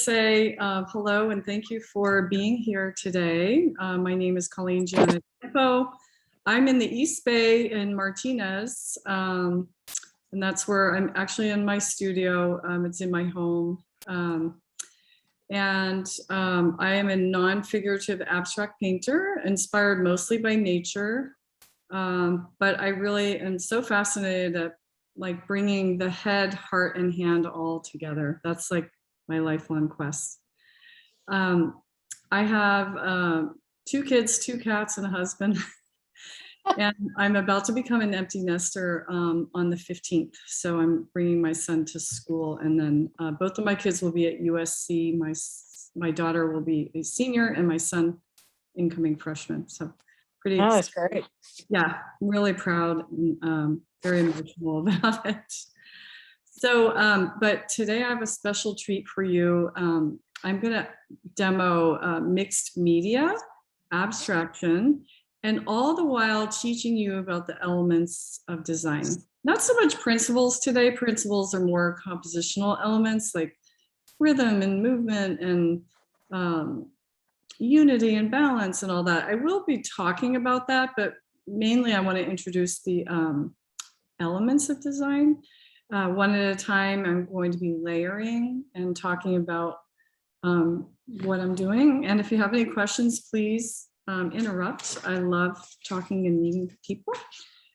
Say hello and thank you for being here today. My name is Colleen Giantiempo. I'm in the East Bay in Martinez, and that's where I'm actually in my studio. It's in my home. I am a non-figurative abstract painter, inspired mostly by nature. But I really am so fascinated at like bringing the head, heart, and hand all together. That's like my lifelong quest. I have 2 kids, 2 cats, and a husband. And I'm about to become an empty nester on the 15th. So I'm bringing my son to school, and then both of my kids will be at USC. My daughter will be a senior, and my son incoming freshman. So pretty excited. That's great. Yeah, I'm really proud and very emotional about it. So, but today I have a special treat for you. I'm going to demo mixed media, abstraction, and all the while teaching you about the elements of design. Not so much principles today. Principles are more compositional elements like rhythm and movement and unity and balance and all that. I will be talking about that, but mainly I want to introduce the elements of design. One at a time. I'm going to be layering and talking about what I'm doing. And if you have any questions, please interrupt. I love talking and meeting people.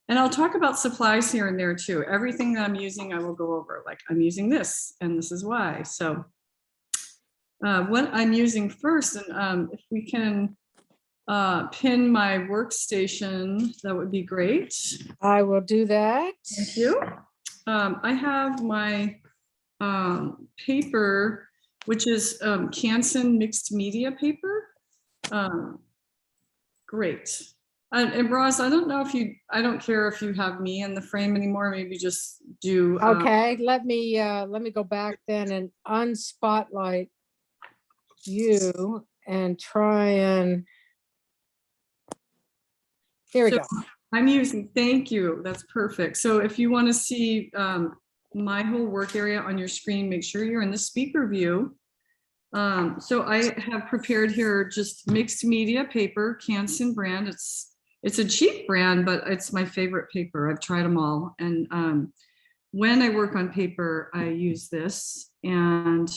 And I'll talk about supplies here and there too. Everything that I'm using, I will go over. Like I'm using this and this is why. So what I'm using first, and if we can pin my workstation, that would be great. I will do that. Thank you. I have my paper, which is Canson mixed media paper. Great. And Roz, I don't know if I don't care if you have me in the frame anymore. Maybe just do. Okay, let me go back then and unspotlight you and try and. Here we go. I'm using, thank you, that's perfect. So if you want to see my whole work area on your screen, make sure you're in the speaker view. So I have prepared here just mixed media paper, Canson brand. It's a cheap brand, but it's my favorite paper. I've tried them all. And when I work on paper, I use this. And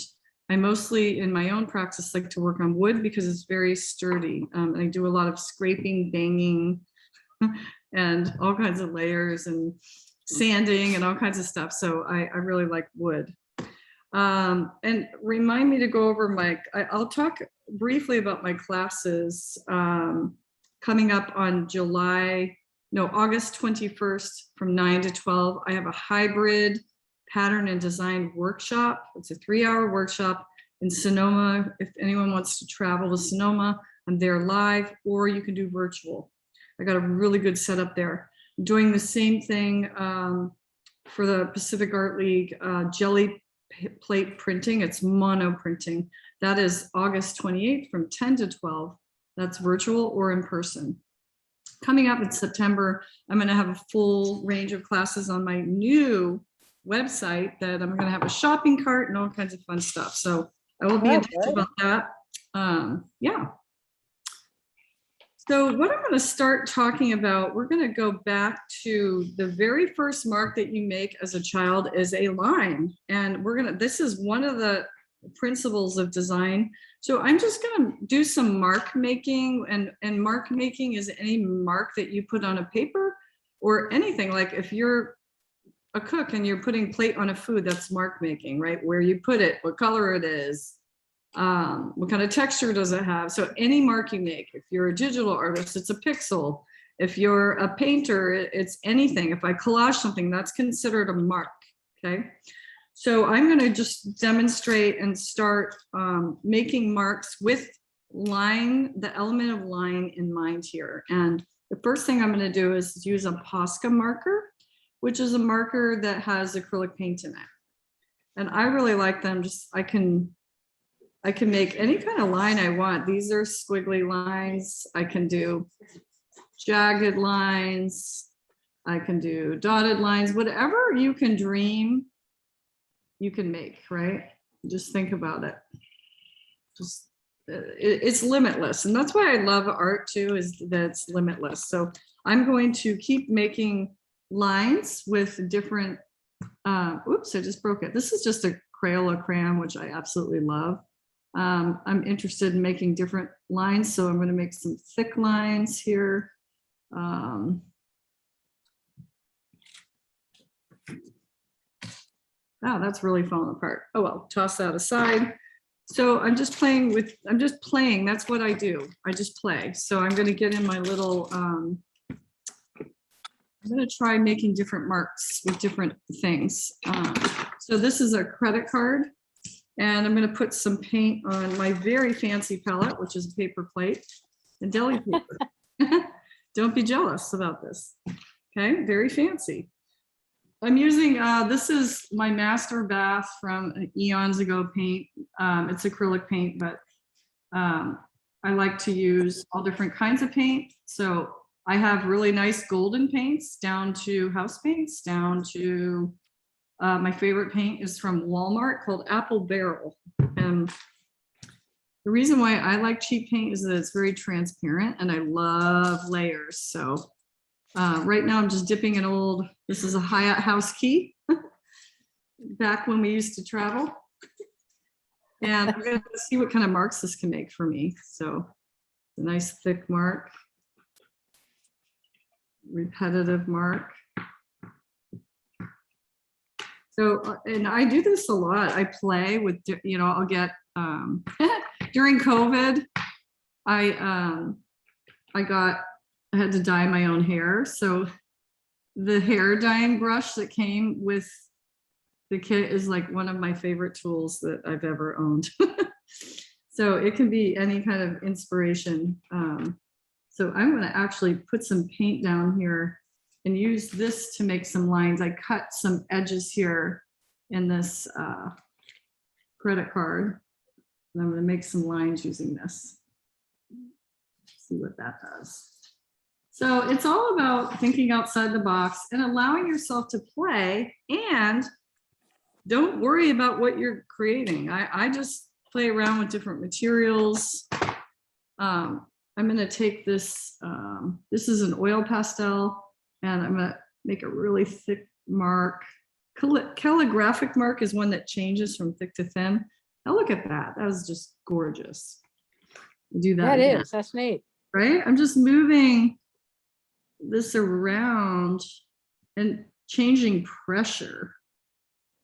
I mostly, in my own practice, like to work on wood because it's very sturdy. I do a lot of scraping, banging, and all kinds of layers and sanding and all kinds of stuff. So I really like wood. And remind me to go over I'll talk briefly about my classes coming up on August 21st from 9 to 12. I have a hybrid pattern and design workshop. It's a 3-hour workshop in Sonoma. If anyone wants to travel to Sonoma, I'm there live, or you can do virtual. I got a really good setup there. I'm doing the same thing for the Pacific Art League jelly plate printing. It's mono printing. That is August 28th from 10 to 12. That's virtual or in person. Coming up in September, I'm going to have a full range of classes on my new website that I'm going to have a shopping cart and all kinds of fun stuff. So I will be in touch about that. Yeah. So what I'm going to start talking about, we're going to go back to the very first mark that you make as a child is a line. And this is one of the principles of design. So I'm just going to do some mark making, and mark making is any mark that you put on a paper or anything. Like if you're a cook and you're putting plate on a food, that's mark making, right? Where you put it, what color it is, what kind of texture does it have? So any mark you make, if you're a digital artist, it's a pixel. If you're a painter, it's anything. If I collage something, that's considered a mark, okay? So I'm going to just demonstrate and start making marks with the element of line in mind here. And the first thing I'm going to do is use a Posca marker, which is a marker that has acrylic paint in it. And I really like them. I can make any kind of line I want. These are squiggly lines. I can do jagged lines. I can do dotted lines. Whatever you can dream, you can make, right? Just think about it. just, it's limitless. And that's why I love art too, is that it's limitless. So I'm going to keep making lines with different, oops, I just broke it. This is just a Crayola crayon, which I absolutely love. I'm interested in making different lines. So I'm going to make some thick lines here. Oh, that's really falling apart. Oh, well, toss that aside. So I'm just playing. That's what I do. I just play. So I'm going to get in my little, I'm going to try making different marks with different things. So this is a credit card, and I'm going to put some paint on my very fancy palette, which is a paper plate and deli paper. Don't be jealous about this. Okay, very fancy. I'm using, this is my Master Bath from eons ago paint. It's acrylic paint, but I like to use all different kinds of paint. So I have really nice golden paints down to house paints, down to my favorite paint is from Walmart called Apple Barrel. And the reason why I like cheap paint is that it's very transparent and I love layers. So right now I'm just dipping an old, this is a Hyatt house key, back when we used to travel. And I'm gonna see what kind of marks this can make for me. So a nice thick mark, repetitive mark. So, and I do this a lot. I play with, you know, I'll get, during COVID, I had to dye my own hair. So the hair dyeing brush that came with the kit is like one of my favorite tools that I've ever owned. So it can be any kind of inspiration. So I'm going to actually put some paint down here and use this to make some lines. I cut some edges here in this credit card. And I'm going to make some lines using this. See what that does. So it's all about thinking outside the box and allowing yourself to play, and don't worry about what you're creating. I just play around with different materials. I'm going to take this, this is an oil pastel, and I'm going to make a really thick mark. Calligraphic mark is one that changes from thick to thin. Now look at that. That was just gorgeous. Do that. That again. is, that's neat. Right? I'm just moving this around and changing pressure.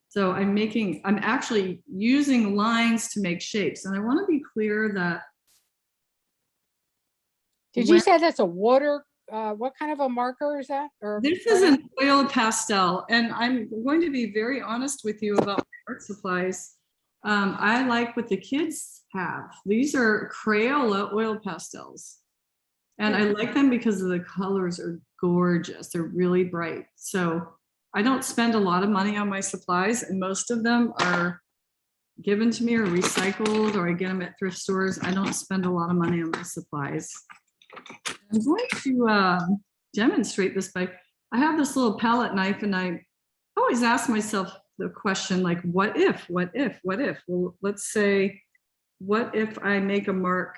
So I'm actually using lines to make shapes. And I want to be clear that. Did you say that's a water, what kind of a marker is that? Or this is an oil pastel, and I'm going to be very honest with you about my art supplies. I like what the kids have. These are Crayola oil pastels. And I like them because the colors are gorgeous. They're really bright. So I don't spend a lot of money on my supplies, and most of them are given to me or recycled, or I get them at thrift stores. I don't spend a lot of money on my supplies. I'm going to demonstrate this by, I have this little palette knife, and I always ask myself the question, like, what if? Well, let's say, what if I make a mark,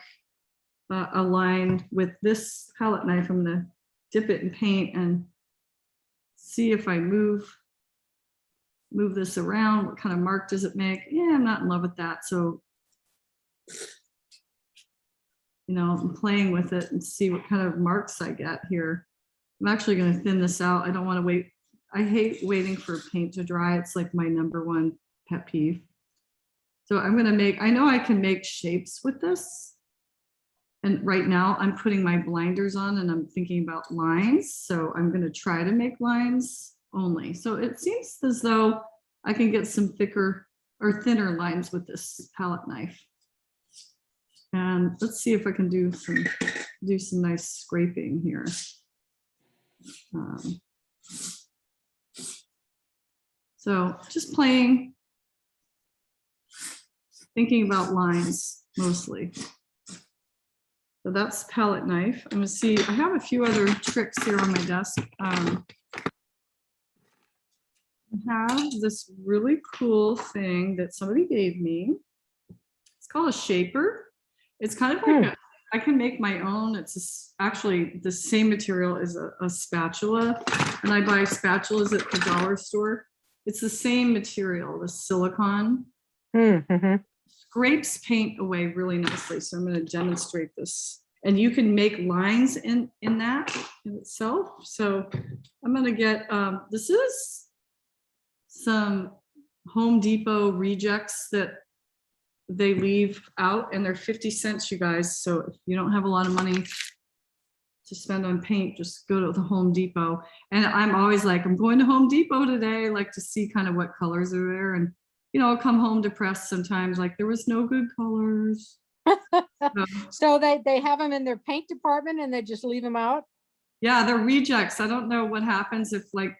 a line with this palette knife? I'm going to dip it in paint and see if I move this around. What kind of mark does it make? Yeah, I'm not in love with that. So, you know, I'm playing with it and see what kind of marks I get here. I'm actually going to thin this out. I don't want to wait. I hate waiting for paint to dry. It's like my #1 pet peeve. So I'm going to make, I know I can make shapes with this. And right now I'm putting my blinders on and I'm thinking about lines. So I'm going to try to make lines only. So it seems as though I can get some thicker or thinner lines with this palette knife. And let's see if I can do some nice scraping here. So just playing, thinking about lines mostly. So that's palette knife. I'm gonna see, I have a few other tricks here on my desk. I have this really cool thing that somebody gave me. It's called a shaper. It's kind of like I can make my own. It's actually the same material as a spatula, and I buy spatulas at the dollar store. It's the same material, the silicone. Scrapes paint away really nicely. So I'm going to demonstrate this. And you can make lines in that in itself. So I'm going to get, this is some Home Depot rejects that they leave out, and they're 50 cents, you guys. So if you don't have a lot of money to spend on paint, just go to the Home Depot. And I'm always like, I'm going to Home Depot today, like to see kind of what colors are there. And, you know, I'll come home depressed sometimes, like there was no good colors. So they have them in their paint department and they just leave them out? Yeah, they're rejects. I don't know what happens if like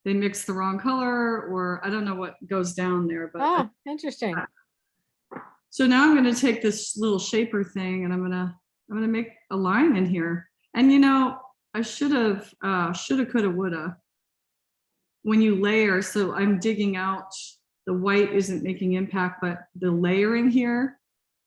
they mix the wrong color, or I don't know what goes down there. But interesting. So now I'm going to take this little shaper thing and I'm going to make a line in here. And you know, I shoulda, coulda, woulda. When you layer, so I'm digging out, the white isn't making impact, but the layering here,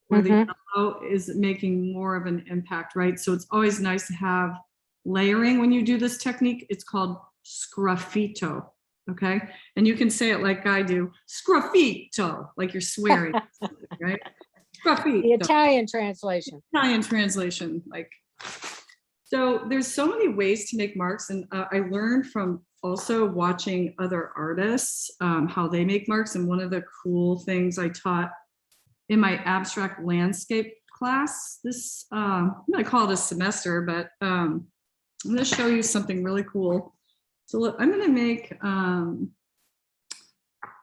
where the yellow is making more of an impact, right? So it's always nice to have layering when you do this technique. It's called sgraffito, okay? And you can say it like I do, sgraffito, like you're swearing, right? Sgraffito. The Italian translation. Italian translation, like. So there's so many ways to make marks, and I learned from also watching other artists how they make marks. And one of the cool things I taught in my abstract landscape class, this I'm going to call it a semester, but I'm going to show you something really cool. So look, I'm going to make,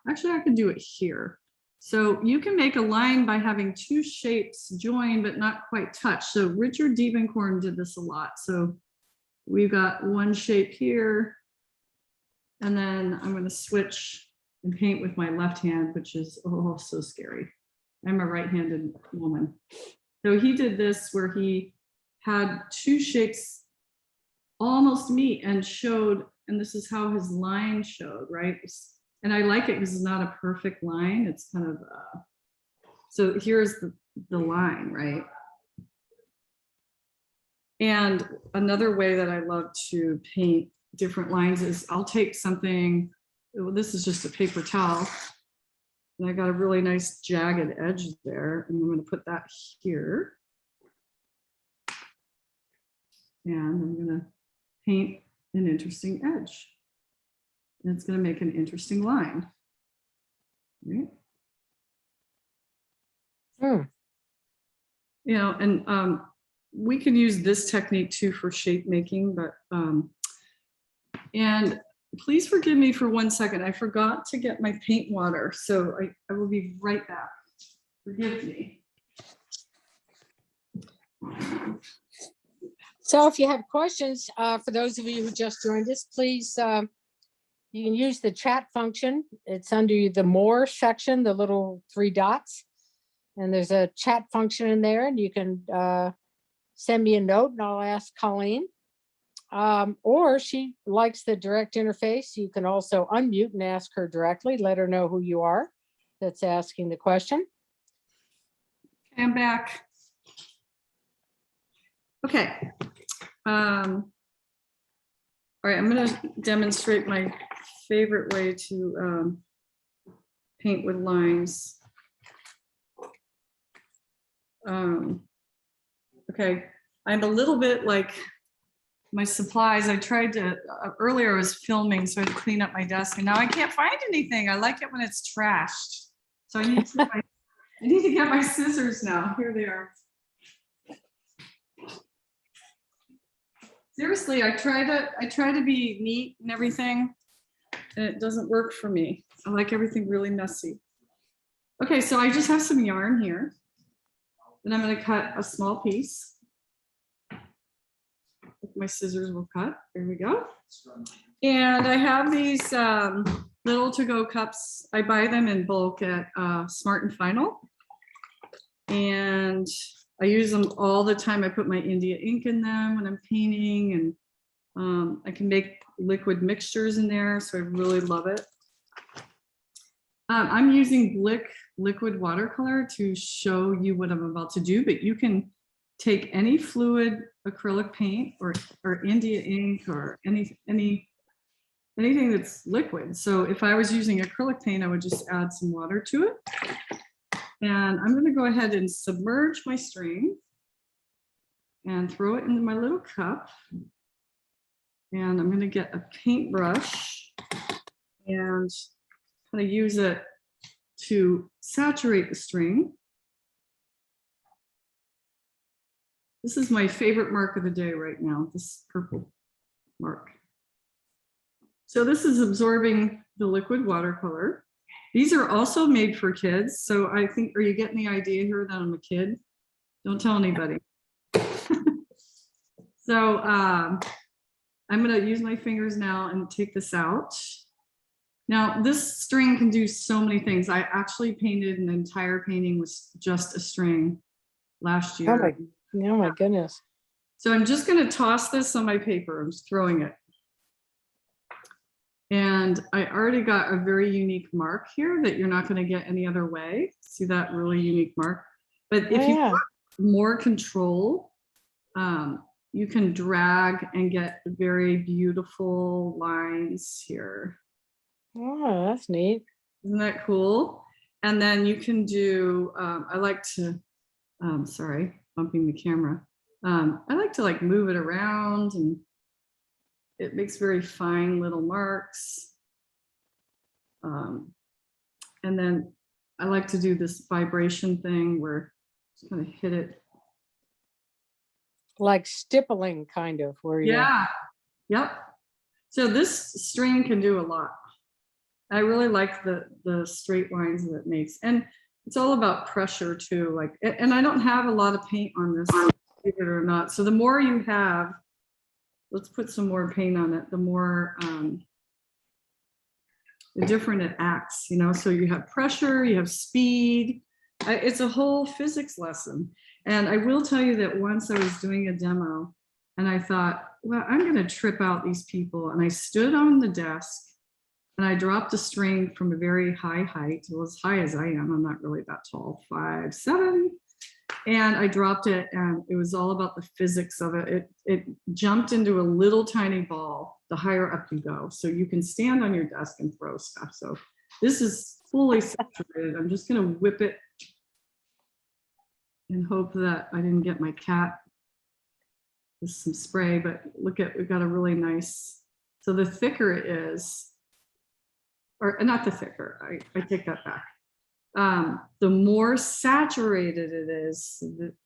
actually I can do it here. So you can make a line by having two shapes join but not quite touch. So Richard Diebenkorn did this a lot. So we've got one shape here, and then I'm going to switch and paint with my left hand, which is so scary. I'm a right-handed woman. So he did this where he had two shapes almost meet and showed, and this is how his line showed, right? And I like it because it's not a perfect line. It's kind of, so here's the line, right? And another way that I love to paint different lines is I'll take something, well, this is just a paper towel, and I got a really nice jagged edge there, and I'm going to put that here. And I'm going to paint an interesting edge. And it's going to make an interesting line. Right? You know, and we can use this technique too for shape making, but and please forgive me for 1 second. I forgot to get my paint water, so I will be right back. Forgive me. So if you have questions, for those of you who just joined us, please, you can use the chat function. It's under the More section, the little 3 dots. And there's a chat function in there, and you can send me a note and I'll ask Colleen. Or she likes the direct interface. You can also unmute and ask her directly, let her know who you are that's asking the question. Okay, I'm back. Okay. All right, I'm going to demonstrate my favorite way to paint with lines. Okay, I'm a little bit like my supplies. I tried to, earlier I was filming, so I had to clean up my desk, and now I can't find anything. I like it when it's trashed. So I need to get my scissors now. Here they are. Seriously, I try to be neat and everything, and it doesn't work for me. I like everything really messy. Okay, so I just have some yarn here, and I'm going to cut a small piece. My scissors will cut. There we go. And I have these little to-go cups. I buy them in bulk at Smart and Final, and I use them all the time. I put my India ink in them when I'm painting, and I can make liquid mixtures in there, so I really love it. I'm using Blick liquid watercolor to show you what I'm about to do, but you can take any fluid acrylic paint or India ink or anything that's liquid. So if I was using acrylic paint, I would just add some water to it. And I'm going to go ahead and submerge my string and throw it into my little cup. And I'm going to get a paintbrush and kind of use it to saturate the string. This is my favorite mark of the day right now, this purple mark. So this is absorbing the liquid watercolor. These are also made for kids. So I think, are you getting the idea here that I'm a kid? Don't tell anybody. So I'm going to use my fingers now and take this out. Now, this string can do so many things. I actually painted an entire painting with just a string last year. Oh my goodness. So I'm just going to toss this on my paper. I'm just throwing it. And I already got a very unique mark here that you're not going to get any other way. See that really unique mark? But if you want more control, you can drag and get very beautiful lines here. Oh, that's neat. Isn't that cool? And then you can do, I like to, sorry, bumping the camera. I like to like move it around and it makes very fine little marks. And then I like to do this vibration thing where just kind of hit it. Like stippling kind of where you. Yeah, yep. So this string can do a lot. I really like the straight lines that it makes. And it's all about pressure too. Like, and I don't have a lot of paint on this, believe it or not. So the more you have, let's put some more paint on it, the more, the different it acts, you know? So you have pressure, you have speed. It's a whole physics lesson. And I will tell you that once I was doing a demo and I thought, well, I'm going to trip out these people. And I stood on the desk and I dropped a string from a very high height, well, as high as I am. I'm not really that tall, 5'7". And I dropped it and it was all about the physics of it. It jumped into a little tiny ball the higher up you go. So you can stand on your desk and throw stuff. So this is fully saturated. I'm just going to whip it and hope that I didn't get my cat with some spray, but look at, we've got a really nice, so the thicker it is, or not the thicker, I take that back. The more saturated it is,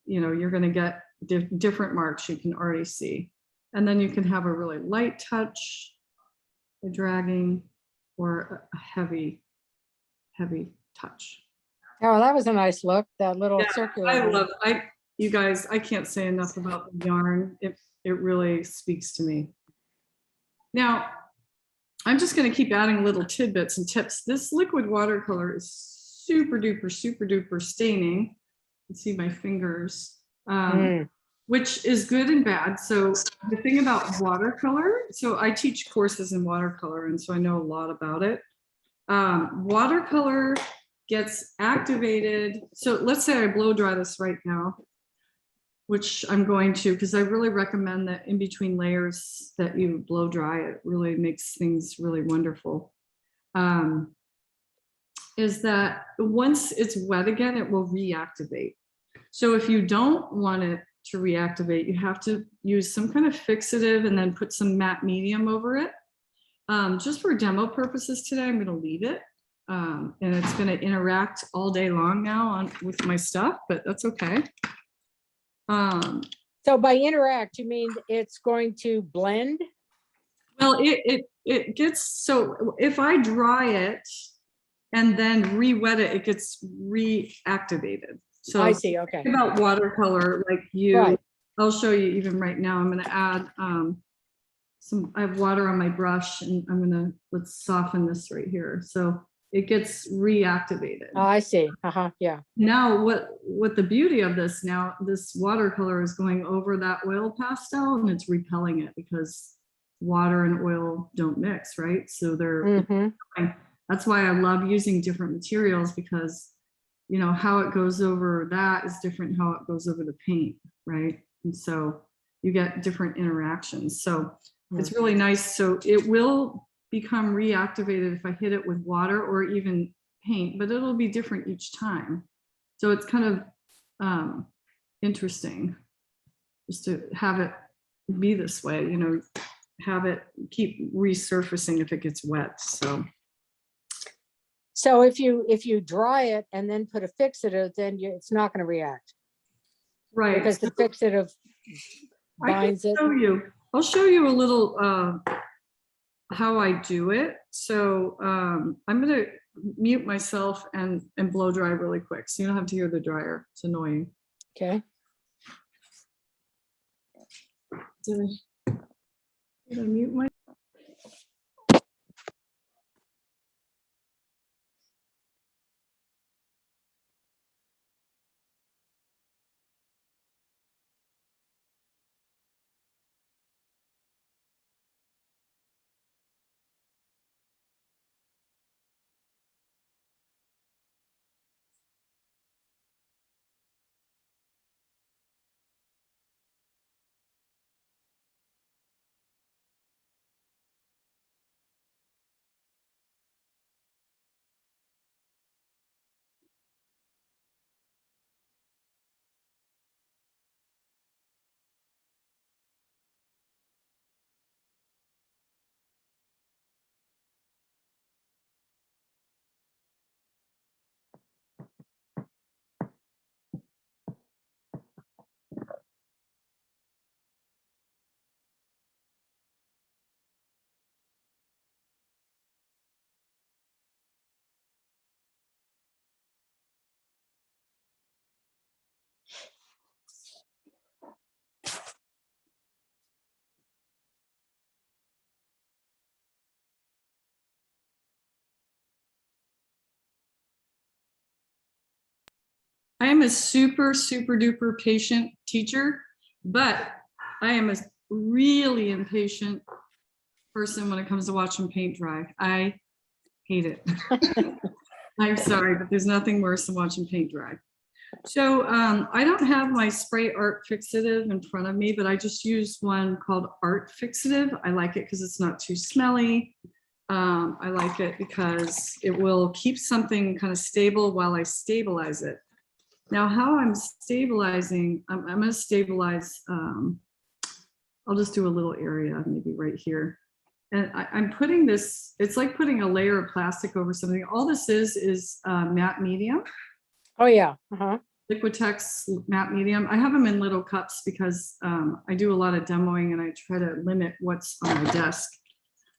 you know, you're going to get different marks you can already see. And then you can have a really light touch, a dragging, or a heavy touch. Oh, that was a nice look. That little circular. I love it. You guys, I can't say enough about the yarn. It really speaks to me. Now, I'm just going to keep adding little tidbits and tips. This liquid watercolor is super duper staining. You can see my fingers, which is good and bad. So the thing about watercolor, so I teach courses in watercolor, and so I know a lot about it. Watercolor gets activated. So let's say I blow dry this right now, which I'm going to, because I really recommend that in between layers that you blow dry. It really makes things really wonderful. Is that once it's wet again, it will reactivate. So if you don't want it to reactivate, you have to use some kind of fixative and then put some matte medium over it. Just for demo purposes today, I'm going to leave it. And it's going to interact all day long now with my stuff, but that's okay. So by interact, you mean it's going to blend? Well, it gets, so if I dry it and then re-wet it, it gets reactivated. So I see, okay. About watercolor, like you, Right. I'll show you even right now. I'm going to add I have water on my brush and let's soften this right here. So it gets reactivated. Oh, I see. Yeah. Now, what the beauty of this now, this watercolor is going over that oil pastel and it's repelling it because water and oil don't mix, right? So they're, That's why I love using different materials, because, you know, how it goes over that is different how it goes over the paint, right? And so you get different interactions. So it's really nice. So it will become reactivated if I hit it with water or even paint, but it'll be different each time. So it's kind of interesting just to have it be this way, you know, have it keep resurfacing if it gets wet. So if you dry it and then put a fixative, then it's not going to react, Right. because the fixative binds it. I'll show you a little how I do it. So I'm going to mute myself and blow dry really quick, so you don't have to hear the dryer. It's annoying. Okay. Did I mute my? I am a super, super duper patient teacher, but I am a really impatient person when it comes to watching paint dry. I hate it. I'm sorry, but there's nothing worse than watching paint dry. So I don't have my spray art fixative in front of me, but I just use one called Art Fixative. I like it because it's not too smelly. I like it because it will keep something kind of stable while I stabilize it. Now, how I'm stabilizing, I'm going to stabilize, I'll just do a little area, maybe right here. And I'm putting this, it's like putting a layer of plastic over something. All this is matte medium. Oh yeah. Liquitex matte medium. I have them in little cups because I do a lot of demoing and I try to limit what's on my desk.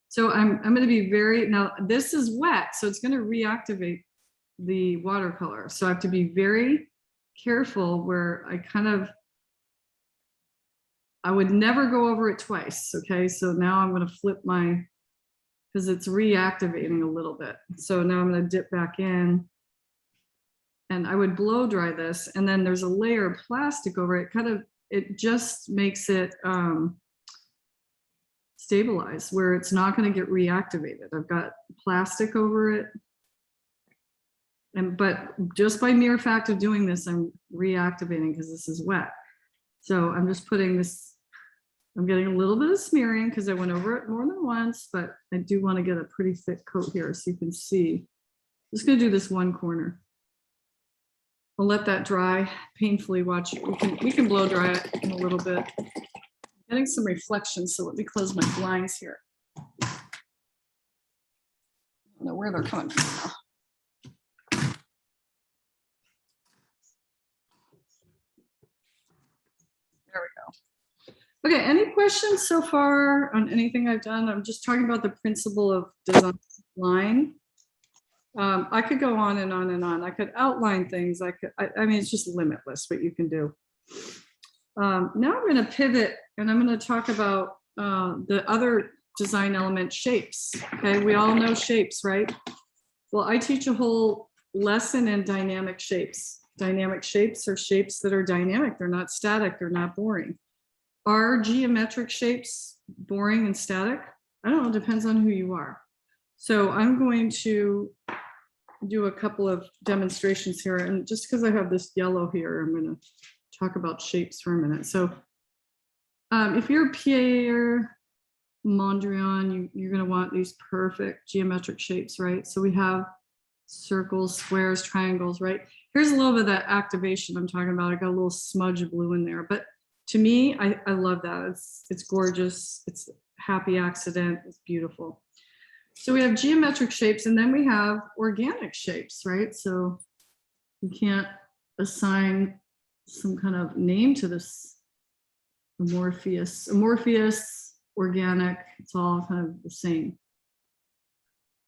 So I'm going to be very, now this is wet, so it's going to reactivate the watercolor. So I have to be very careful where I would never go over it twice. Okay, so now I'm going to flip because it's reactivating a little bit. So now I'm going to dip back in and I would blow dry this, and then there's a layer of plastic over it. It just makes it stabilize where it's not going to get reactivated. I've got plastic over it. But just by mere fact of doing this, I'm reactivating because this is wet. So I'm just putting this, I'm getting a little bit of smearing because I went over it more than once, but I do want to get a pretty thick coat here so you can see. I'm just going to do this one corner. I'll let that dry, painfully watch it. We can blow dry it in a little bit. I'm getting some reflection, so let me close my blinds here. I don't know where they're coming from now. There we go. Okay, any questions so far on anything I've done? I'm just talking about the principle of design line. I could go on and on and on. I could outline things. I mean, it's just limitless what you can do. Now I'm going to pivot and I'm going to talk about the other design element, shapes. Okay, we all know shapes, right? Well, I teach a whole lesson in dynamic shapes. Dynamic shapes are shapes that are dynamic. They're not static. They're not boring. Are geometric shapes boring and static? I don't know. It depends on who you are. So I'm going to do a couple of demonstrations here. And just because I have this yellow here, I'm going to talk about shapes for a minute. So if you're Pierre Mondrian, you're going to want these perfect geometric shapes, right? So we have circles, squares, triangles, right? Here's a little bit of that activation I'm talking about. I got a little smudge of blue in there, but to me, I love that. It's gorgeous. It's a happy accident. It's beautiful. So we have geometric shapes, and then we have organic shapes, right? So you can't assign some kind of name to this amorphous, organic, it's all kind of the same.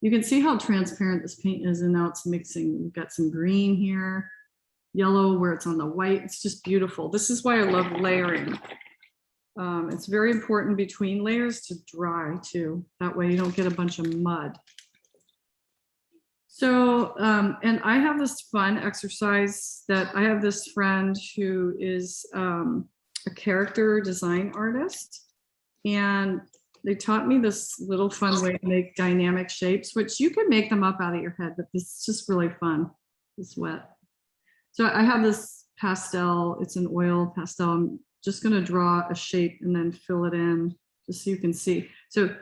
You can see how transparent this paint is, and now it's mixing. We've got some green here, yellow where it's on the white. It's just beautiful. This is why I love layering. It's very important between layers to dry too. That way you don't get a bunch of mud. So, and I have this fun exercise that I have this friend who is a character design artist, and they taught me this little fun way to make dynamic shapes, which you can make them up out of your head, but this is just really fun. It's wet. So I have this pastel, it's an oil pastel. I'm just gonna draw a shape and then fill it in just so you can see. So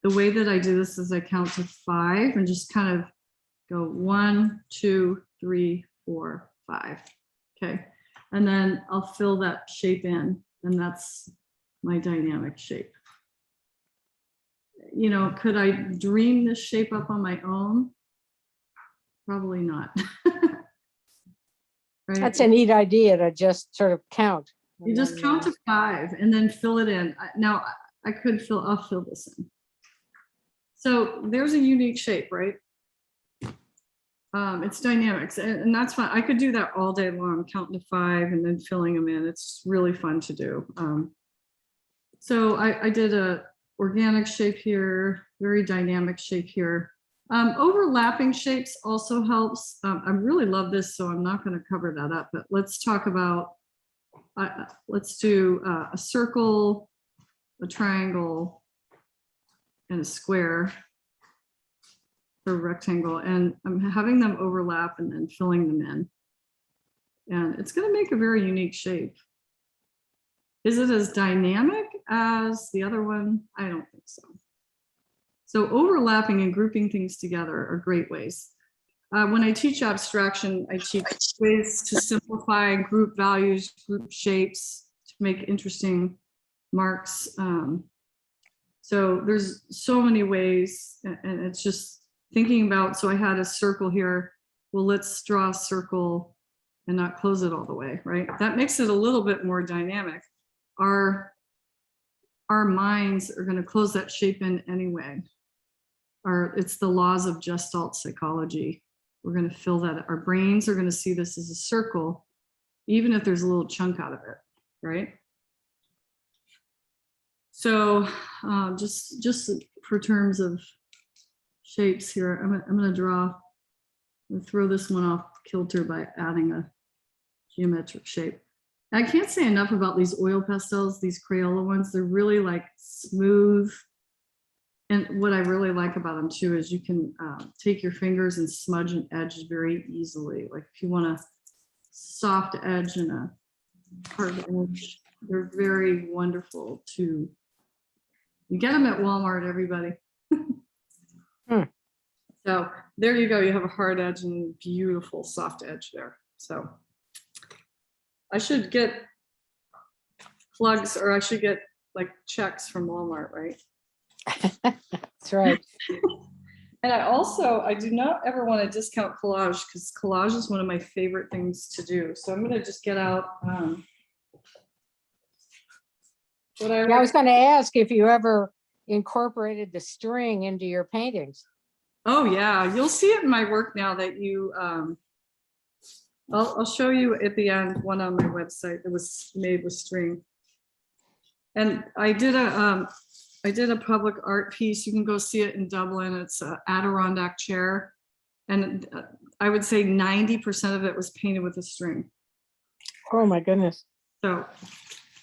the way that I do this is I count to 5 and just kind of go 1, 2, 3, 4, 5. Okay, and then I'll fill that shape in, and that's my dynamic shape. You know, could I dream this shape up on my own? Probably not. Right? That's a neat idea to just sort of count. You just count to 5 and then fill it in. Now I could I'll fill this in. So there's a unique shape, right? It's dynamics, and that's fun. I could do that all day long, counting to 5 and then filling them in. It's really fun to do. So I did a organic shape here, very dynamic shape here. Overlapping shapes also helps. I really love this, so I'm not going to cover that up, but let's talk about, let's do a circle, a triangle, and a square, or rectangle, and I'm having them overlap and then filling them in. And it's going to make a very unique shape. Is it as dynamic as the other one? I don't think so. So overlapping and grouping things together are great ways. When I teach abstraction, I teach ways to simplify, group values, group shapes, to make interesting marks. So there's so many ways, and it's just thinking about, so I had a circle here. Well, let's draw a circle and not close it all the way, right? That makes it a little bit more dynamic. Our minds are going to close that shape in anyway. It's the laws of Gestalt psychology. We're going to fill that. Our brains are going to see this as a circle, even if there's a little chunk out of it, right? So just for terms of shapes here, I'm going to throw this one off kilter by adding a geometric shape. I can't say enough about these oil pastels, these Crayola ones. They're really like smooth. And what I really like about them too is you can take your fingers and smudge an edge very easily. Like if you want a soft edge and a hard edge, they're very wonderful too. You get them at Walmart, everybody. So there you go. You have a hard edge and beautiful soft edge there. So I should get plugs, or I should get like checks from Walmart, right? That's right. And I do not ever want to discount collage, because collage is one of my favorite things to do. So I'm going to just get out what I was going to ask if you ever incorporated the string into your paintings. Oh yeah, you'll see it in my work now that you I'll show you at the end one on my website that was made with string. And I did a public art piece. You can go see it in Dublin. It's an Adirondack chair. And I would say 90% of it was painted with a string. Oh my goodness. So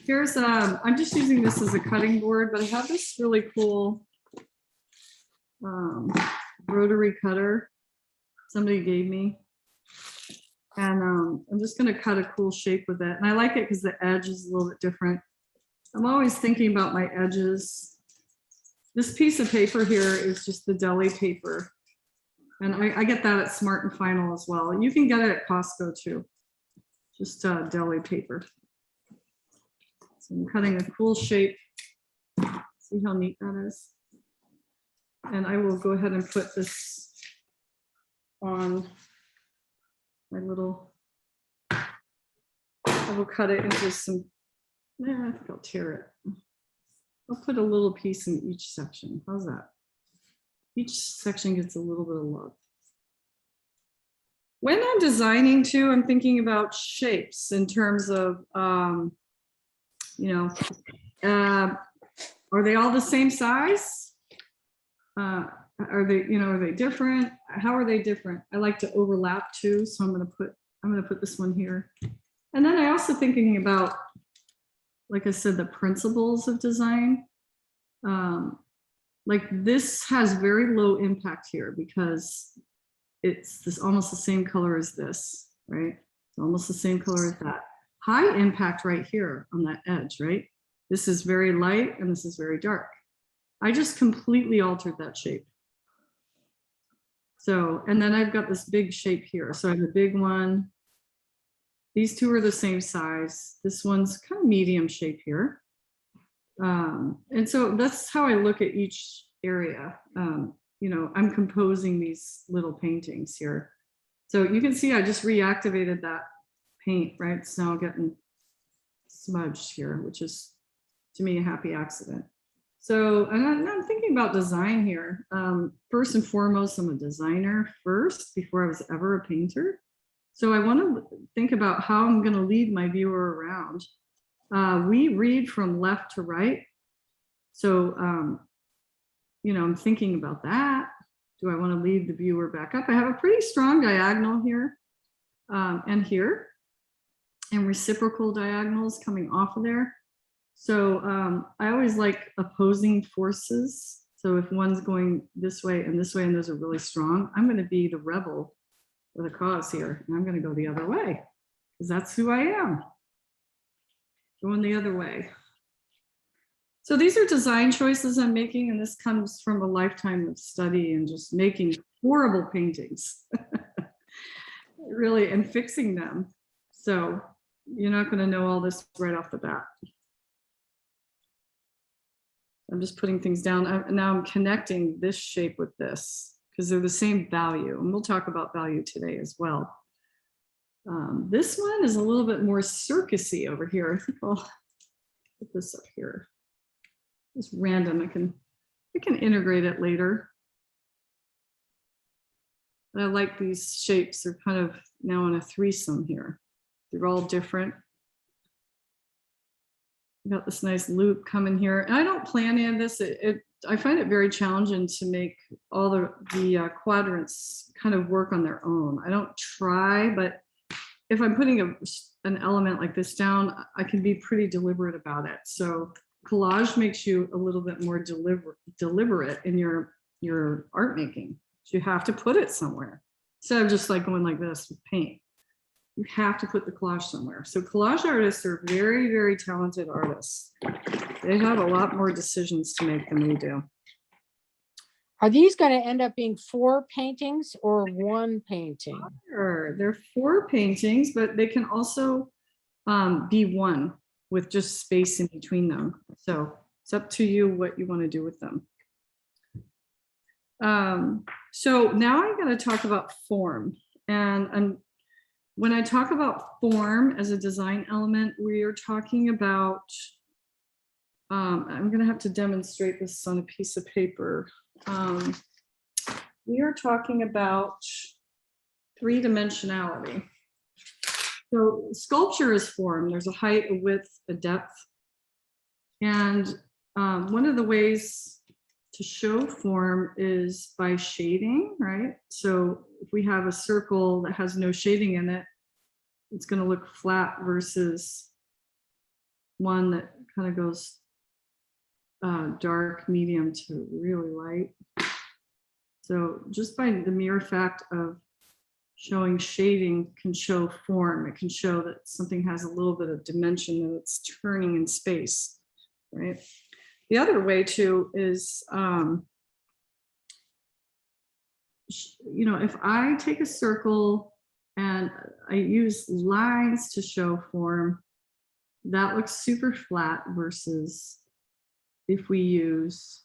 here's, I'm just using this as a cutting board, but I have this really cool rotary cutter somebody gave me. And I'm just going to cut a cool shape with it. And I like it because the edge is a little bit different. I'm always thinking about my edges. This piece of paper here is just the deli paper. And I get that at Smart and Final as well. You can get it at Costco too. Just deli paper. So I'm cutting a cool shape. See how neat that is? And I will go ahead and put this on my little, I will cut it into some, I think I'll tear it. I'll put a little piece in each section. How's that? Each section gets a little bit of love. When I'm designing too, I'm thinking about shapes in terms of, you know, are they all the same size? Are they, you know, are they different? How are they different? I like to overlap too, so I'm gonna put this one here. And then I also thinking about, like I said, the principles of design. Like this has very low impact here because it's this almost the same color as this, right? It's almost the same color as that. High impact right here on that edge, right? This is very light and this is very dark. I just completely altered that shape. So, and then I've got this big shape here. So I have a big one. These two are the same size. This one's kind of medium shape here. And so that's how I look at each area. You know, I'm composing these little paintings here. So you can see I just reactivated that paint, right? It's now getting smudged here, which is to me a happy accident. So, and I'm thinking about design here. First and foremost, I'm a designer first before I was ever a painter. So I want to think about how I'm going to lead my viewer around. We read from left to right. So, you know, I'm thinking about that. Do I want to lead the viewer back up? I have a pretty strong diagonal here and here, and reciprocal diagonals coming off of there. So I always like opposing forces. So if one's going this way, and those are really strong, I'm going to be the rebel for the cause here. And I'm going to go the other way because that's who I am. Going the other way. So these are design choices I'm making, and this comes from a lifetime of study and just making horrible paintings, really, and fixing them. So you're not going to know all this right off the bat. I'm just putting things down. Now I'm connecting this shape with this because they're the same value. And we'll talk about value today as well. This one is a little bit more circusy over here. I think I'll put this up here. It's random. I can integrate it later. But I like these shapes. They're kind of now in a threesome here. They're all different. Got this nice loop coming here. And I don't plan any of this. I find it very challenging to make all the quadrants kind of work on their own. I don't try, but if I'm putting an element like this down, I can be pretty deliberate about it. So collage makes you a little bit more deliberate in your art making. So you have to put it somewhere instead of just like going like this with paint. You have to put the collage somewhere. So collage artists are very, very talented artists. They have a lot more decisions to make than we do. Are these going to end up being 4 paintings or 1 painting? They're 4 paintings, but they can also be 1 with just space in between them. So it's up to you what you want to do with them. So now I'm going to talk about form. And when I talk about form as a design element, we are talking about, I'm going to have to demonstrate this on a piece of paper. We are talking about 3-dimensionality. So sculpture is form. There's a height, a width, a depth. And one of the ways to show form is by shading, right? So if we have a circle that has no shading in it, it's going to look flat versus one that kind of goes dark, medium to really light. So just by the mere fact of showing shading can show form. It can show that something has a little bit of dimension, that it's turning in space, right? The other way too is, you know, if I take a circle and I use lines to show form, that looks super flat versus if we use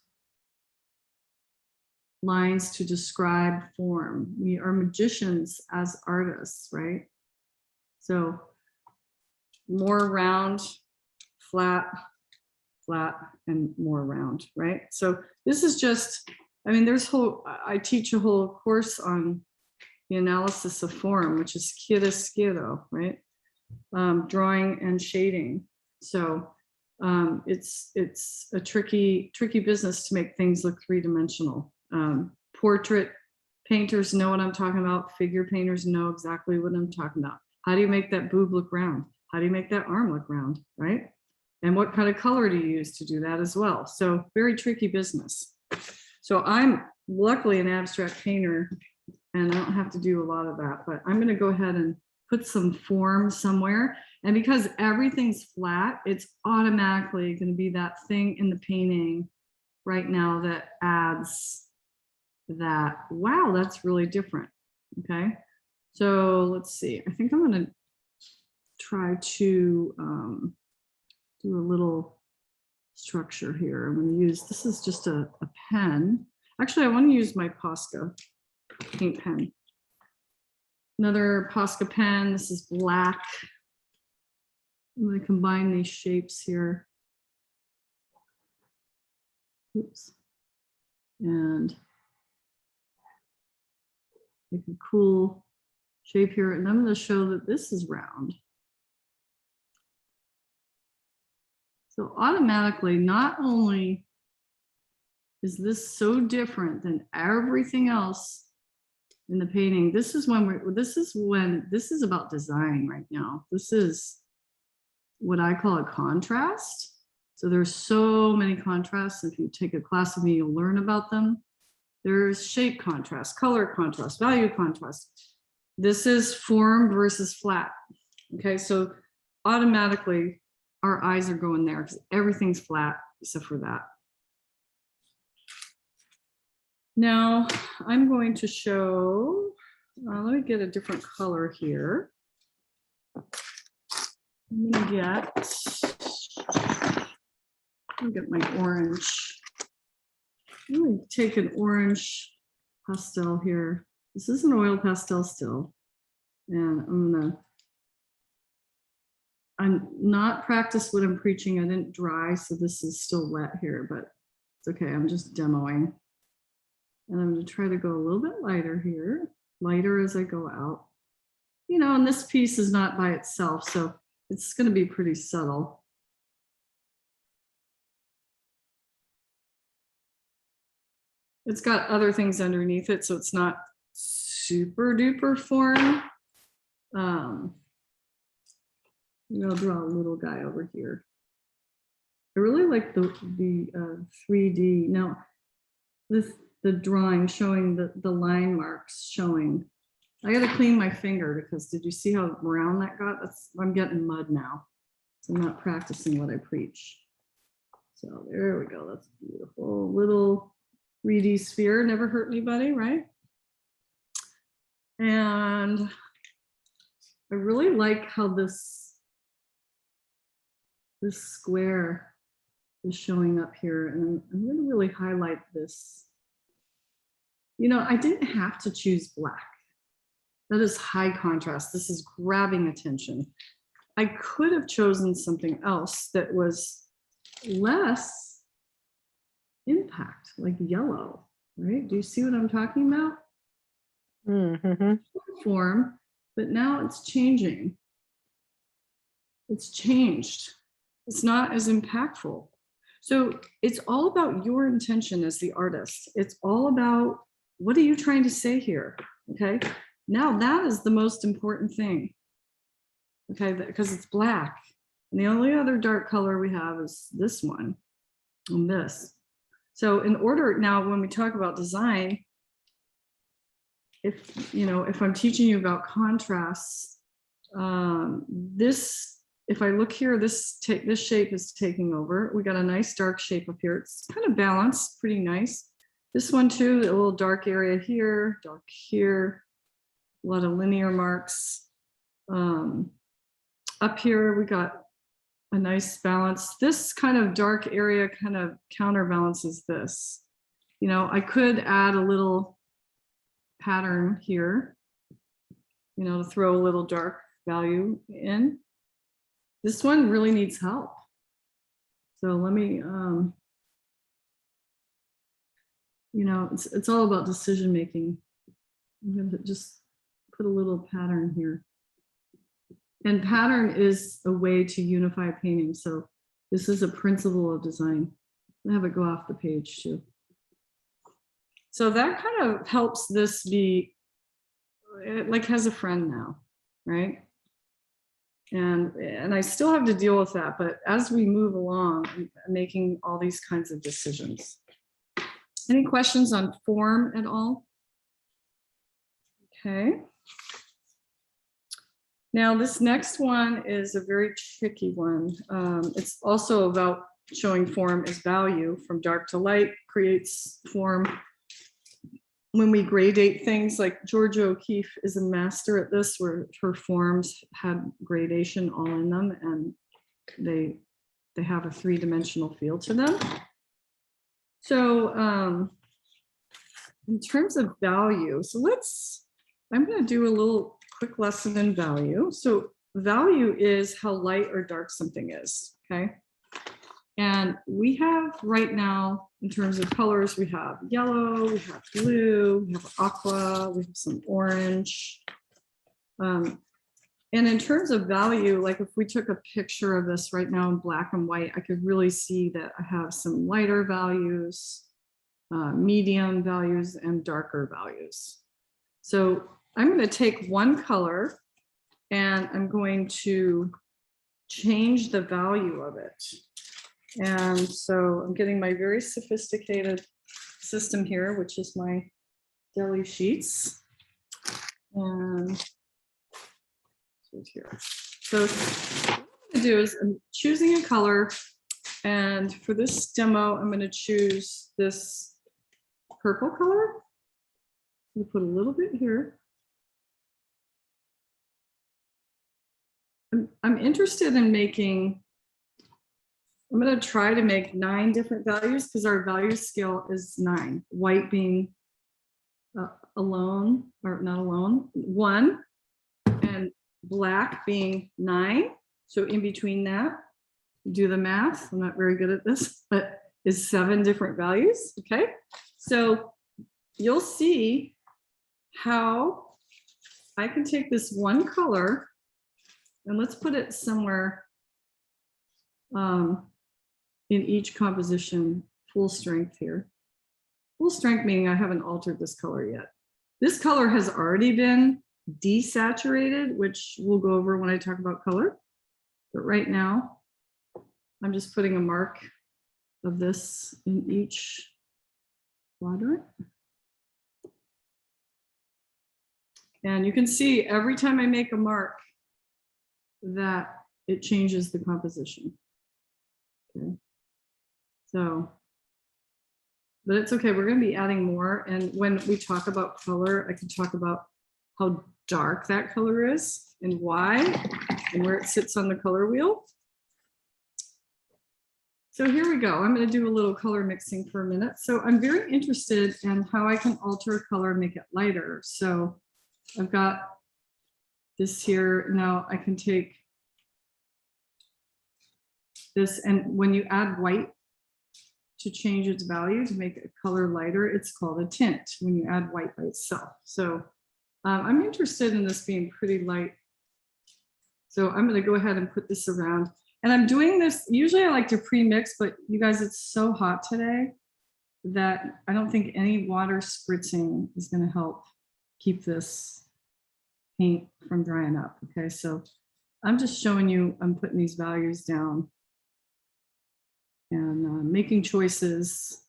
lines to describe form. We are magicians as artists, right? So more round, flat, flat, and more round, right? So this is just, I mean, I teach a whole course on the analysis of form, which is chiaroscuro, right? Drawing and shading. So it's a tricky business to make things look three-dimensional. Portrait painters know what I'm talking about. Figure painters know exactly what I'm talking about. How do you make that boob look round? How do you make that arm look round, right? And what kind of color do you use to do that as well? So very tricky business. So I'm luckily an abstract painter and I don't have to do a lot of that, but I'm going to go ahead and put some form somewhere. And because everything's flat, it's automatically going to be that thing in the painting right now that adds that, wow, that's really different. Okay. So let's see. I think I'm going to try to do a little structure here. I'm going to use, this is just a pen. Actually, I want to use my Posca paint pen. Another Posca pen. This is black. I'm going to combine these shapes here. Oops. And make a cool shape here. And I'm going to show that this is round. So automatically, not only is this so different than everything else in the painting, this is about design right now. This is what I call a contrast. So there's so many contrasts. If you take a class with me, you'll learn about them. There's shape contrast, color contrast, value contrast. This is form versus flat. Okay, so automatically our eyes are going there because everything's flat except for that. Now I'm going to show, let me get a different color here. I'm gonna get my orange. I'm going to take an orange pastel here. This is an oil pastel still. And I'm not practiced what I'm preaching. I didn't dry, so this is still wet here, but it's okay. I'm just demoing. And I'm going to try to go a little bit lighter here, lighter as I go out. You know, and this piece is not by itself, so it's going to be pretty subtle. It's got other things underneath it, so it's not super duper form. I'll draw a little guy over here. I really like the 3D. Now, the drawing showing the line marks showing. I got to clean my finger because did you see how brown that got? I'm getting mud now, so I'm not practicing what I preach. So there we go. That's beautiful. Little 3D sphere, never hurt anybody, right? And I really like how this square is showing up here, and I'm going to really highlight this. You know, I didn't have to choose black. That is high contrast. This is grabbing attention. I could have chosen something else that was less impact, like yellow, right? Do you see what I'm talking about? Mm-hmm. Form, but now it's changing. It's changed. It's not as impactful. So it's all about your intention as the artist. It's all about what are you trying to say here? Okay. Now that is the most important thing. Okay, because it's black. And the only other dark color we have is this one and this. So in order, now when we talk about design, if I'm teaching you about contrasts, if I look here, this shape is taking over. We got a nice dark shape up here. It's kind of balanced, pretty nice. This one too, a little dark area here, dark here, a lot of linear marks. Up here, we got a nice balance. This kind of dark area kind of counterbalances this. I could add a little pattern here, to throw a little dark value in. This one really needs help. So let me, it's all about decision making. I'm going to just put a little pattern here. And pattern is a way to unify painting. So this is a principle of design. I'll have it go off the page too. So that kind of helps this be, it like has a friend now, right? And I still have to deal with that, but as we move along, I'm making all these kinds of decisions. Any questions on form at all? Okay. Now this next one is a very tricky one. It's also about showing form as value. From dark to light creates form. When we gradate things, like Georgia O'Keeffe is a master at this, where her forms had gradation all in them, and they have a three-dimensional feel to them. So in terms of value, I'm going to do a little quick lesson in value. So value is how light or dark something is, okay? And we have right now, in terms of colors, we have yellow, we have blue, we have aqua, we have some orange. And in terms of value, like if we took a picture of this right now in black and white, I could really see that I have some lighter values, medium values, and darker values. So I'm going to take one color and I'm going to change the value of it. And so I'm getting my very sophisticated system here, which is my deli sheets. And here. So what I'm going to do is I'm choosing a color. And for this demo, I'm going to choose this purple color. We put a little bit here. I'm interested in making, I'm going to try to make 9 different values because our value scale is 9. White being alone, or not alone, 1, and black being 9. So in between that, do the math. I'm not very good at this, but is 7 different values. Okay. So you'll see how I can take this one color and let's put it somewhere in each composition, full strength here. Full strength meaning I haven't altered this color yet. This color has already been desaturated, which we'll go over when I talk about color. But right now, I'm just putting a mark of this in each quadrant. And you can see every time I make a mark that it changes the composition. Okay. So, but it's okay, we're going to be adding more. And when we talk about color, I can talk about how dark that color is and why and where it sits on the color wheel. So here we go. I'm going to do a little color mixing for a minute. So I'm very interested in how I can alter color and make it lighter. So I've got this here. Now I can take this, and when you add white to change its value to make a color lighter, it's called a tint when you add white by itself. So I'm interested in this being pretty light. So I'm going to go ahead and put this around. And I'm doing this, usually I like to pre-mix, but you guys, it's so hot today that I don't think any water spritzing is going to help keep this paint from drying up. Okay, so I'm just showing you, I'm putting these values down and making choices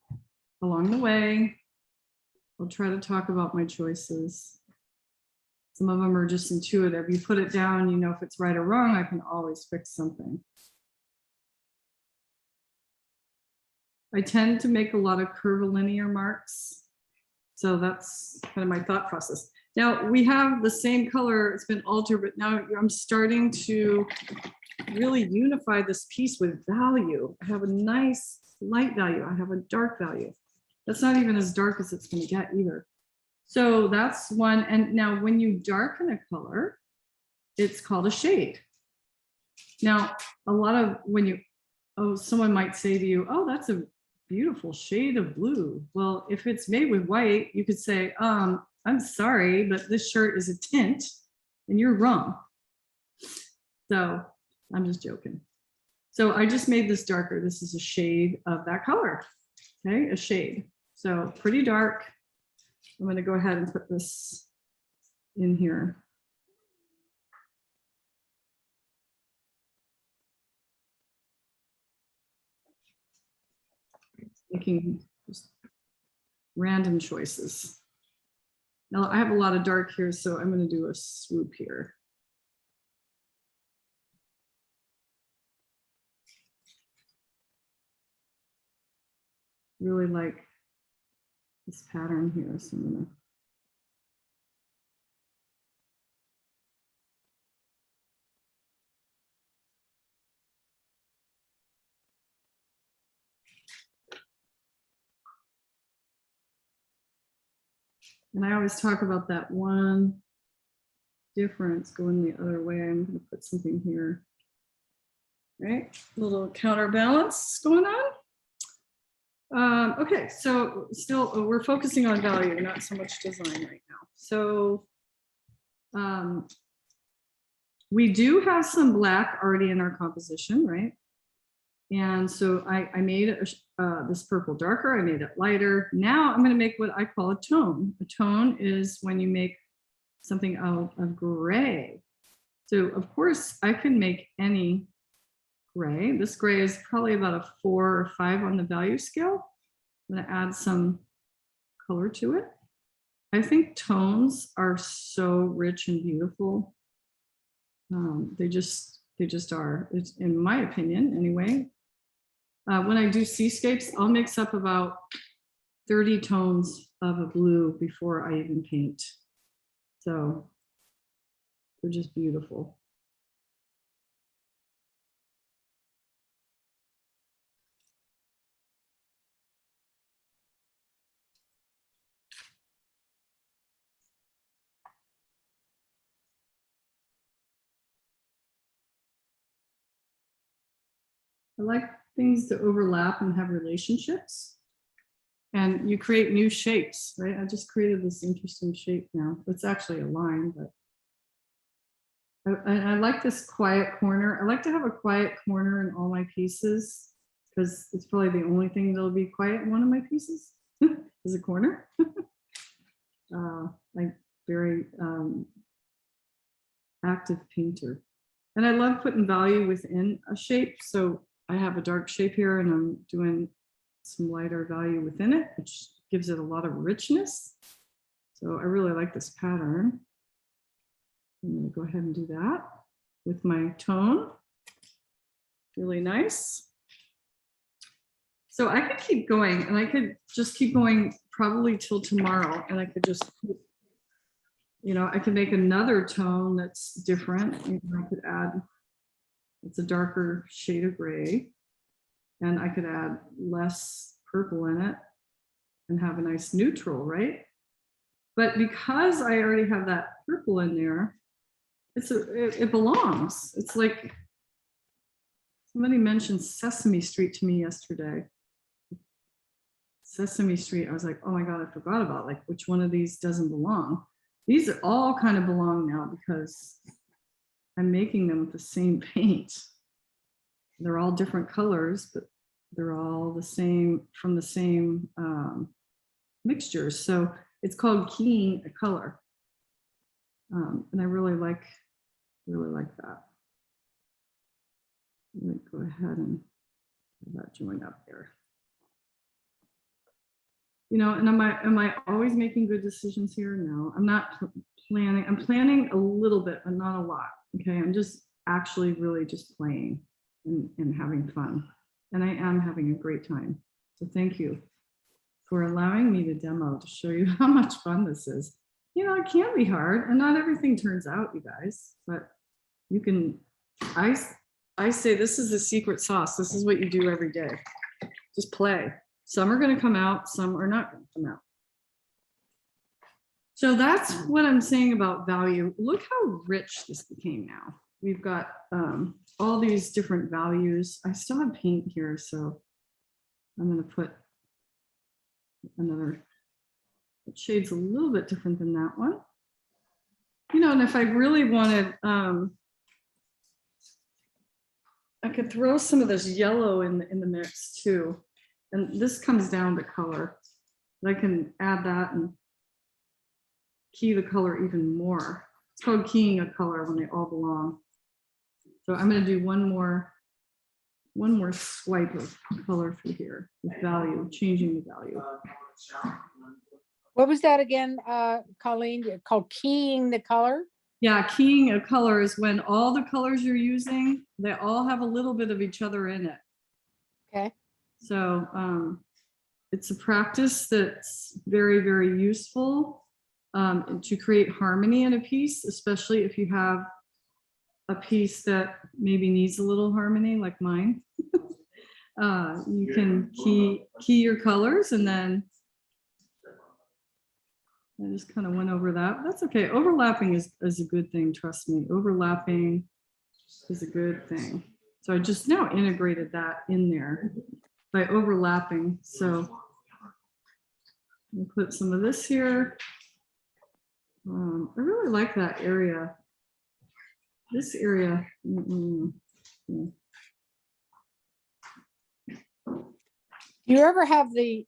along the way. I'll try to talk about my choices. Some of them are just intuitive. You put it down, you know if it's right or wrong. I can always fix something. I tend to make a lot of curvilinear marks. So that's kind of my thought process. Now we have the same color, it's been altered, but now I'm starting to really unify this piece with value. I have a nice light value. I have a dark value. That's not even as dark as it's going to get either. So that's one. And now when you darken a color, it's called a shade. Now, a lot of someone might say to you, oh, that's a beautiful shade of blue. Well, if it's made with white, you could say, I'm sorry, but this shirt is a tint and you're wrong. So I'm just joking. So I just made this darker. This is a shade of that color. Okay, a shade. So pretty dark. I'm going to go ahead and put this in here. Making just random choices. Now I have a lot of dark here, so I'm going to do a swoop here. Really like this pattern here, so I'm going to and I always talk about that one difference going the other way. I'm going to put something here. Right, a little counterbalance going on. Okay, so still we're focusing on value, not so much design right now. So we do have some black already in our composition, right? And so I made this purple darker, I made it lighter. Now I'm going to make what I call a tone. A tone is when you make something out of gray. So of course I can make any gray. This gray is probably about a 4 or 5 on the value scale. I'm going to add some color to it. I think tones are so rich and beautiful. They just are, it's, in my opinion anyway. When I do seascapes, I'll mix up about 30 tones of a blue before I even paint. So they're just beautiful. I like things to overlap and have relationships. And you create new shapes, right? I just created this interesting shape now. It's actually a line, but I like this quiet corner. I like to have a quiet corner in all my pieces because it's probably the only thing that'll be quiet in one of my pieces is a corner. Like very active painter. And I love putting value within a shape. So I have a dark shape here and I'm doing some lighter value within it, which gives it a lot of richness. So I really like this pattern. I'm going to go ahead and do that with my tone. Really nice. So I could keep going and I could just keep going probably till tomorrow. And I could just, you know, I could make another tone that's different. You know, I could add, it's a darker shade of gray. And I could add less purple in it and have a nice neutral, right? But because I already have that purple in there, it belongs. It's like somebody mentioned Sesame Street to me yesterday. Sesame Street, I was like, oh my God, I forgot about like which one of these doesn't belong. These are all kind of belong now because I'm making them with the same paint. They're all different colors, but they're all the same, from the same mixtures. So it's called keying a color. And I really like that. Let me go ahead and have that join up there. You know, and am I always making good decisions here? No, I'm not planning. I'm planning a little bit, but not a lot. Okay. I'm just actually really just playing and having fun. And I am having a great time. So thank you for allowing me to demo to show you how much fun this is. You know, it can be hard and not everything turns out, you guys, but you can, I say this is the secret sauce. This is what you do every day. Just play. Some are going to come out, some are not going to come out. So that's what I'm saying about value. Look how rich this became now. We've got all these different values. I still have paint here, so I'm going to put another shade's a little bit different than that one. You know, and if I really wanted, I could throw some of this yellow in the mix too. And this comes down to color. I can add that and key the color even more. It's called keying a color when they all belong. So I'm going to do one more swipe of color through here with value, changing the value. What was that again, Colleen? Called keying the color? Yeah, keying a color is when all the colors you're using, they all have a little bit of each other in it. Okay. So it's a practice that's very, very useful to create harmony in a piece, especially if you have a piece that maybe needs a little harmony like mine. You can key your colors, and then I just kind of went over that. That's okay. Overlapping is a good thing. Trust me. Overlapping is a good thing. So I just now integrated that in there by overlapping. So I'll put some of this here. I really like that area. This area. Yeah. You ever have the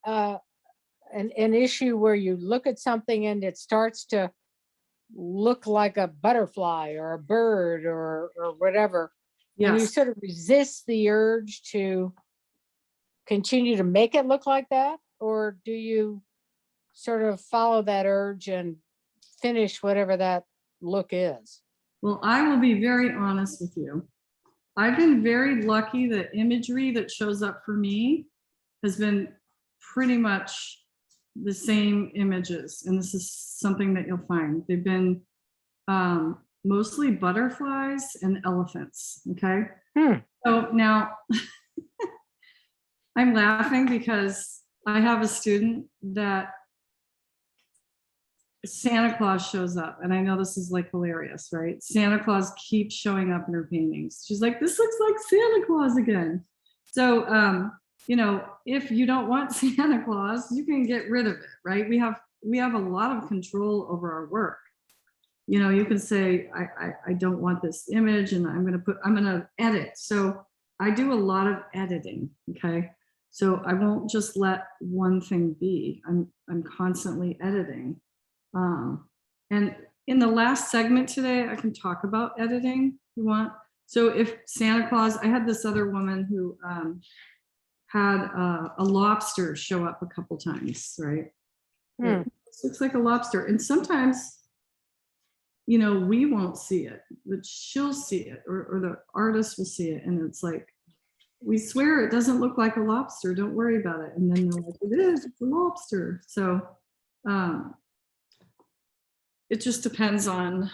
an issue where you look at something and it starts to look like a butterfly or a bird or whatever, and you Yes. sort of resist the urge to continue to make it look like that? Or do you sort of follow that urge and finish whatever that look is? Well, I will be very honest with you. I've been very lucky that imagery that shows up for me has been pretty much the same images. And this is something that you'll find. They've been mostly butterflies and elephants. Okay. So now I'm laughing because I have a student that Santa Claus shows up, and I know this is like hilarious, right? Santa Claus keeps showing up in her paintings. She's like, this looks like Santa Claus again. So, you know, if you don't want Santa Claus, you can get rid of it, right? We have a lot of control over our work. You know, you can say, I don't want this image, and I'm going to edit. So I do a lot of editing. Okay. So I won't just let one thing be. I'm constantly editing. And in the last segment today, I can talk about editing if you want. So if Santa Claus, I had this other woman who had a lobster show up a couple times, right? It looks like a lobster. And sometimes, you know, we won't see it, but she'll see it, or the artist will see it. And it's like, we swear it doesn't look like a lobster. Don't worry about it. And then they're like, it is, it's a lobster. So it just depends on,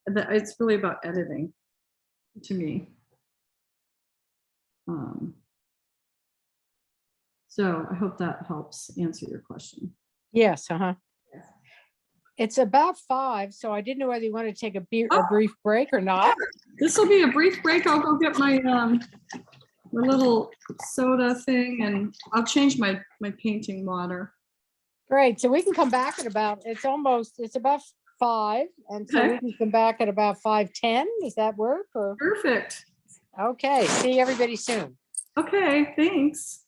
it's really about editing to me. So I hope that helps answer your question. Yes. It's about 5, so I didn't know whether you want to take a brief break or not. This will be a brief break. I'll go get my little soda thing, and I'll change my painting water. Great. So we can come back at it's about 5. And so we can come back at about 5:10. Does that work? Or? Perfect. Okay. See everybody soon. Okay. Thanks.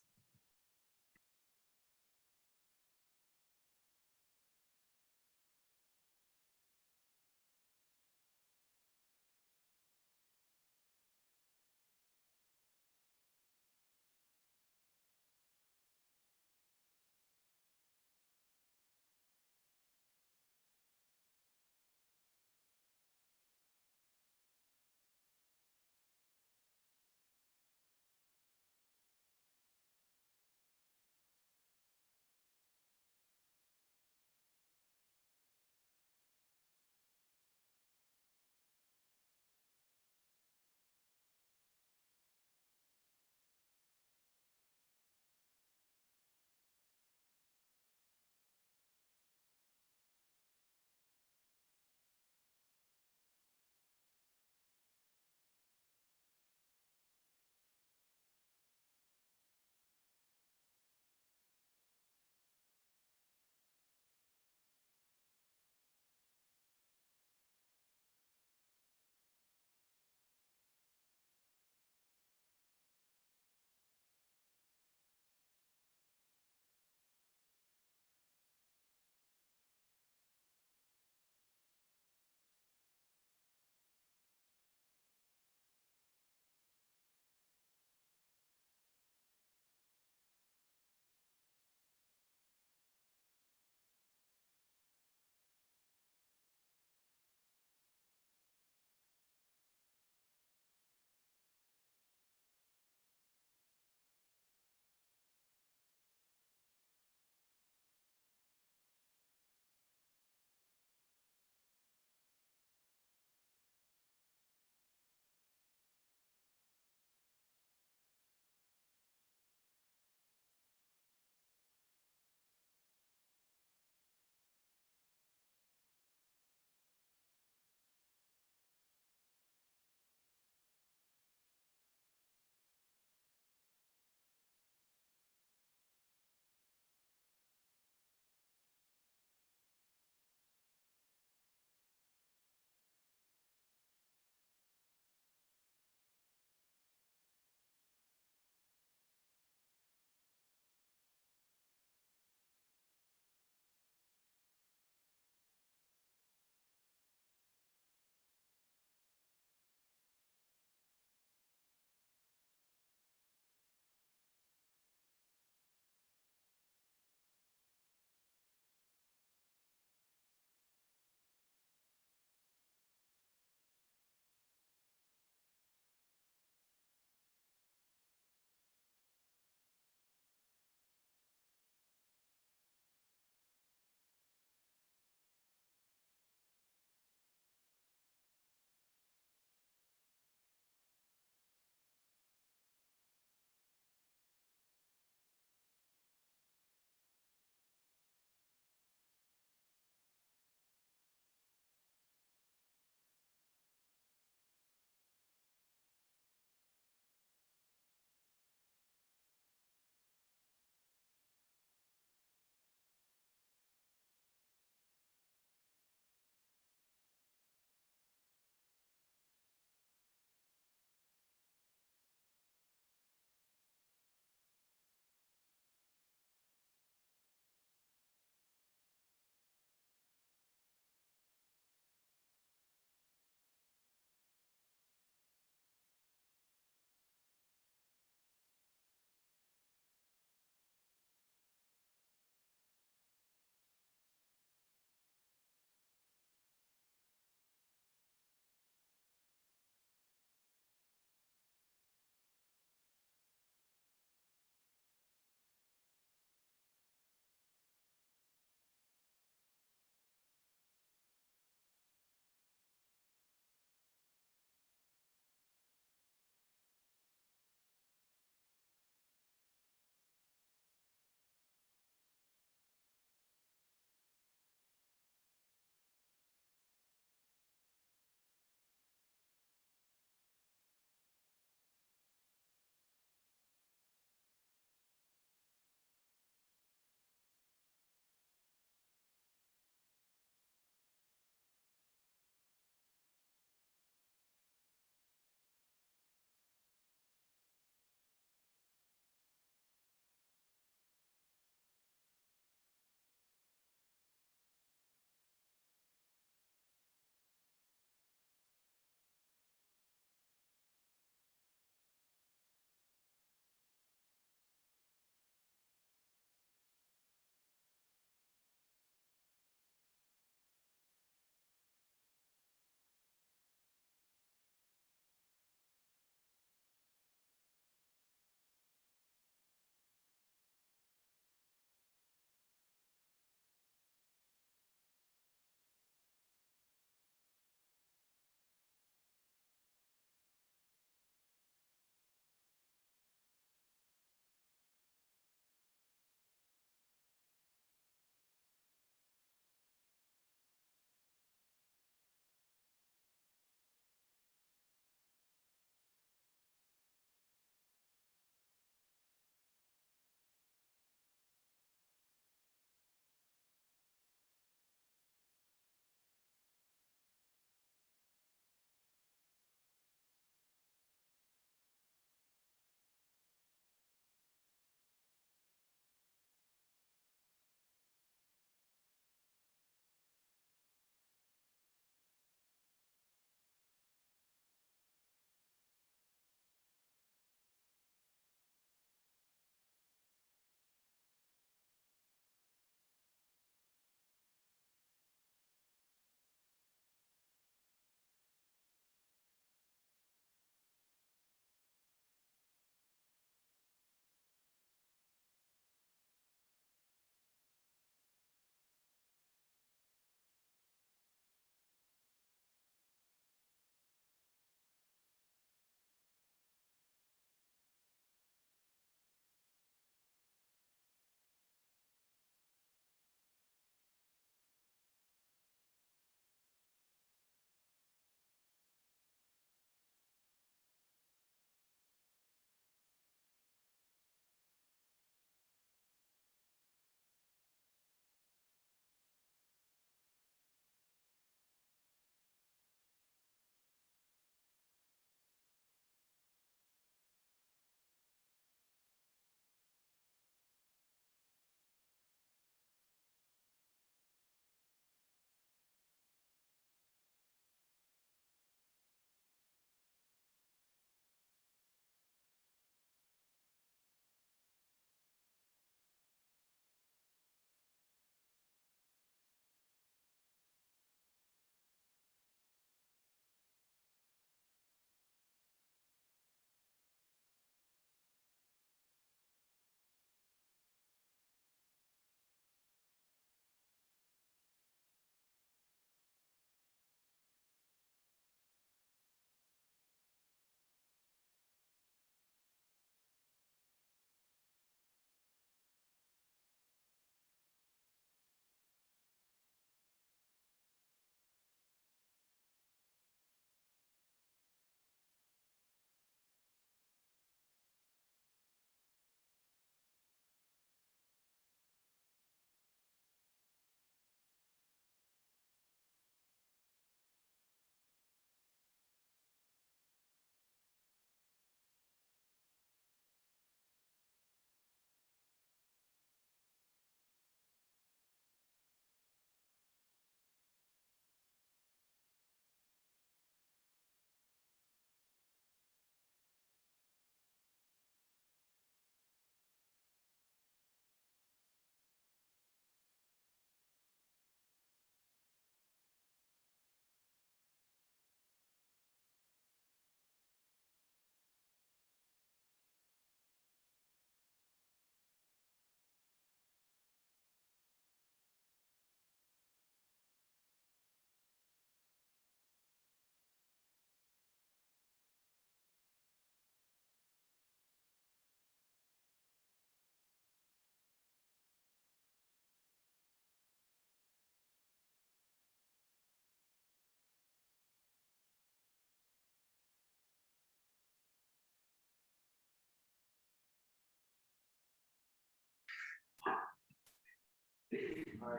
All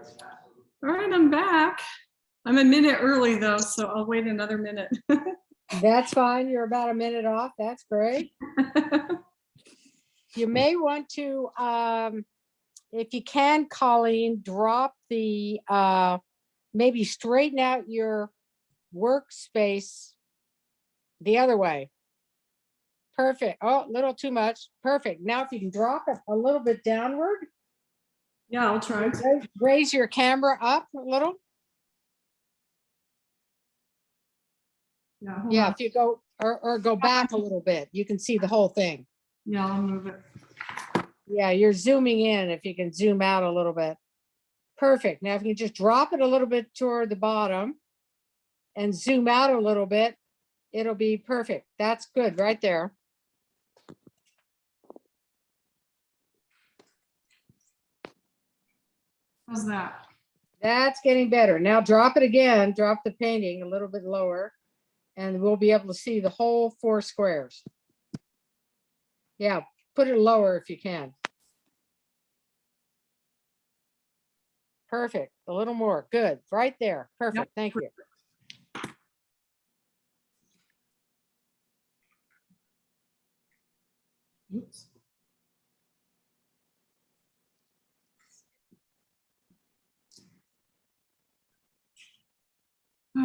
right, I'm back. I'm a minute early though, so I'll wait another minute. That's fine. You're about a minute off. That's great. You may want to, if you can, Colleen, drop the, maybe straighten out your workspace the other way. Perfect. Oh, a little too much. Perfect. Now if you can drop it a little bit downward, Yeah, I'll try. raise your camera up a little. Yeah, hold Yeah, on. if you go, or go back a little bit, you can see the whole thing. Yeah, I'll move it. Yeah, you're zooming in. If you can zoom out a little bit. Perfect. Now if you can just drop it a little bit toward the bottom and zoom out a little bit, it'll be perfect. That's good right there. How's that? That's getting better. Now drop it again, drop the painting a little bit lower, and we'll be able to see the whole 4 squares. Yeah, put it lower if you can. Perfect. A little more. Good. Right there. Perfect. Thank you. Oops.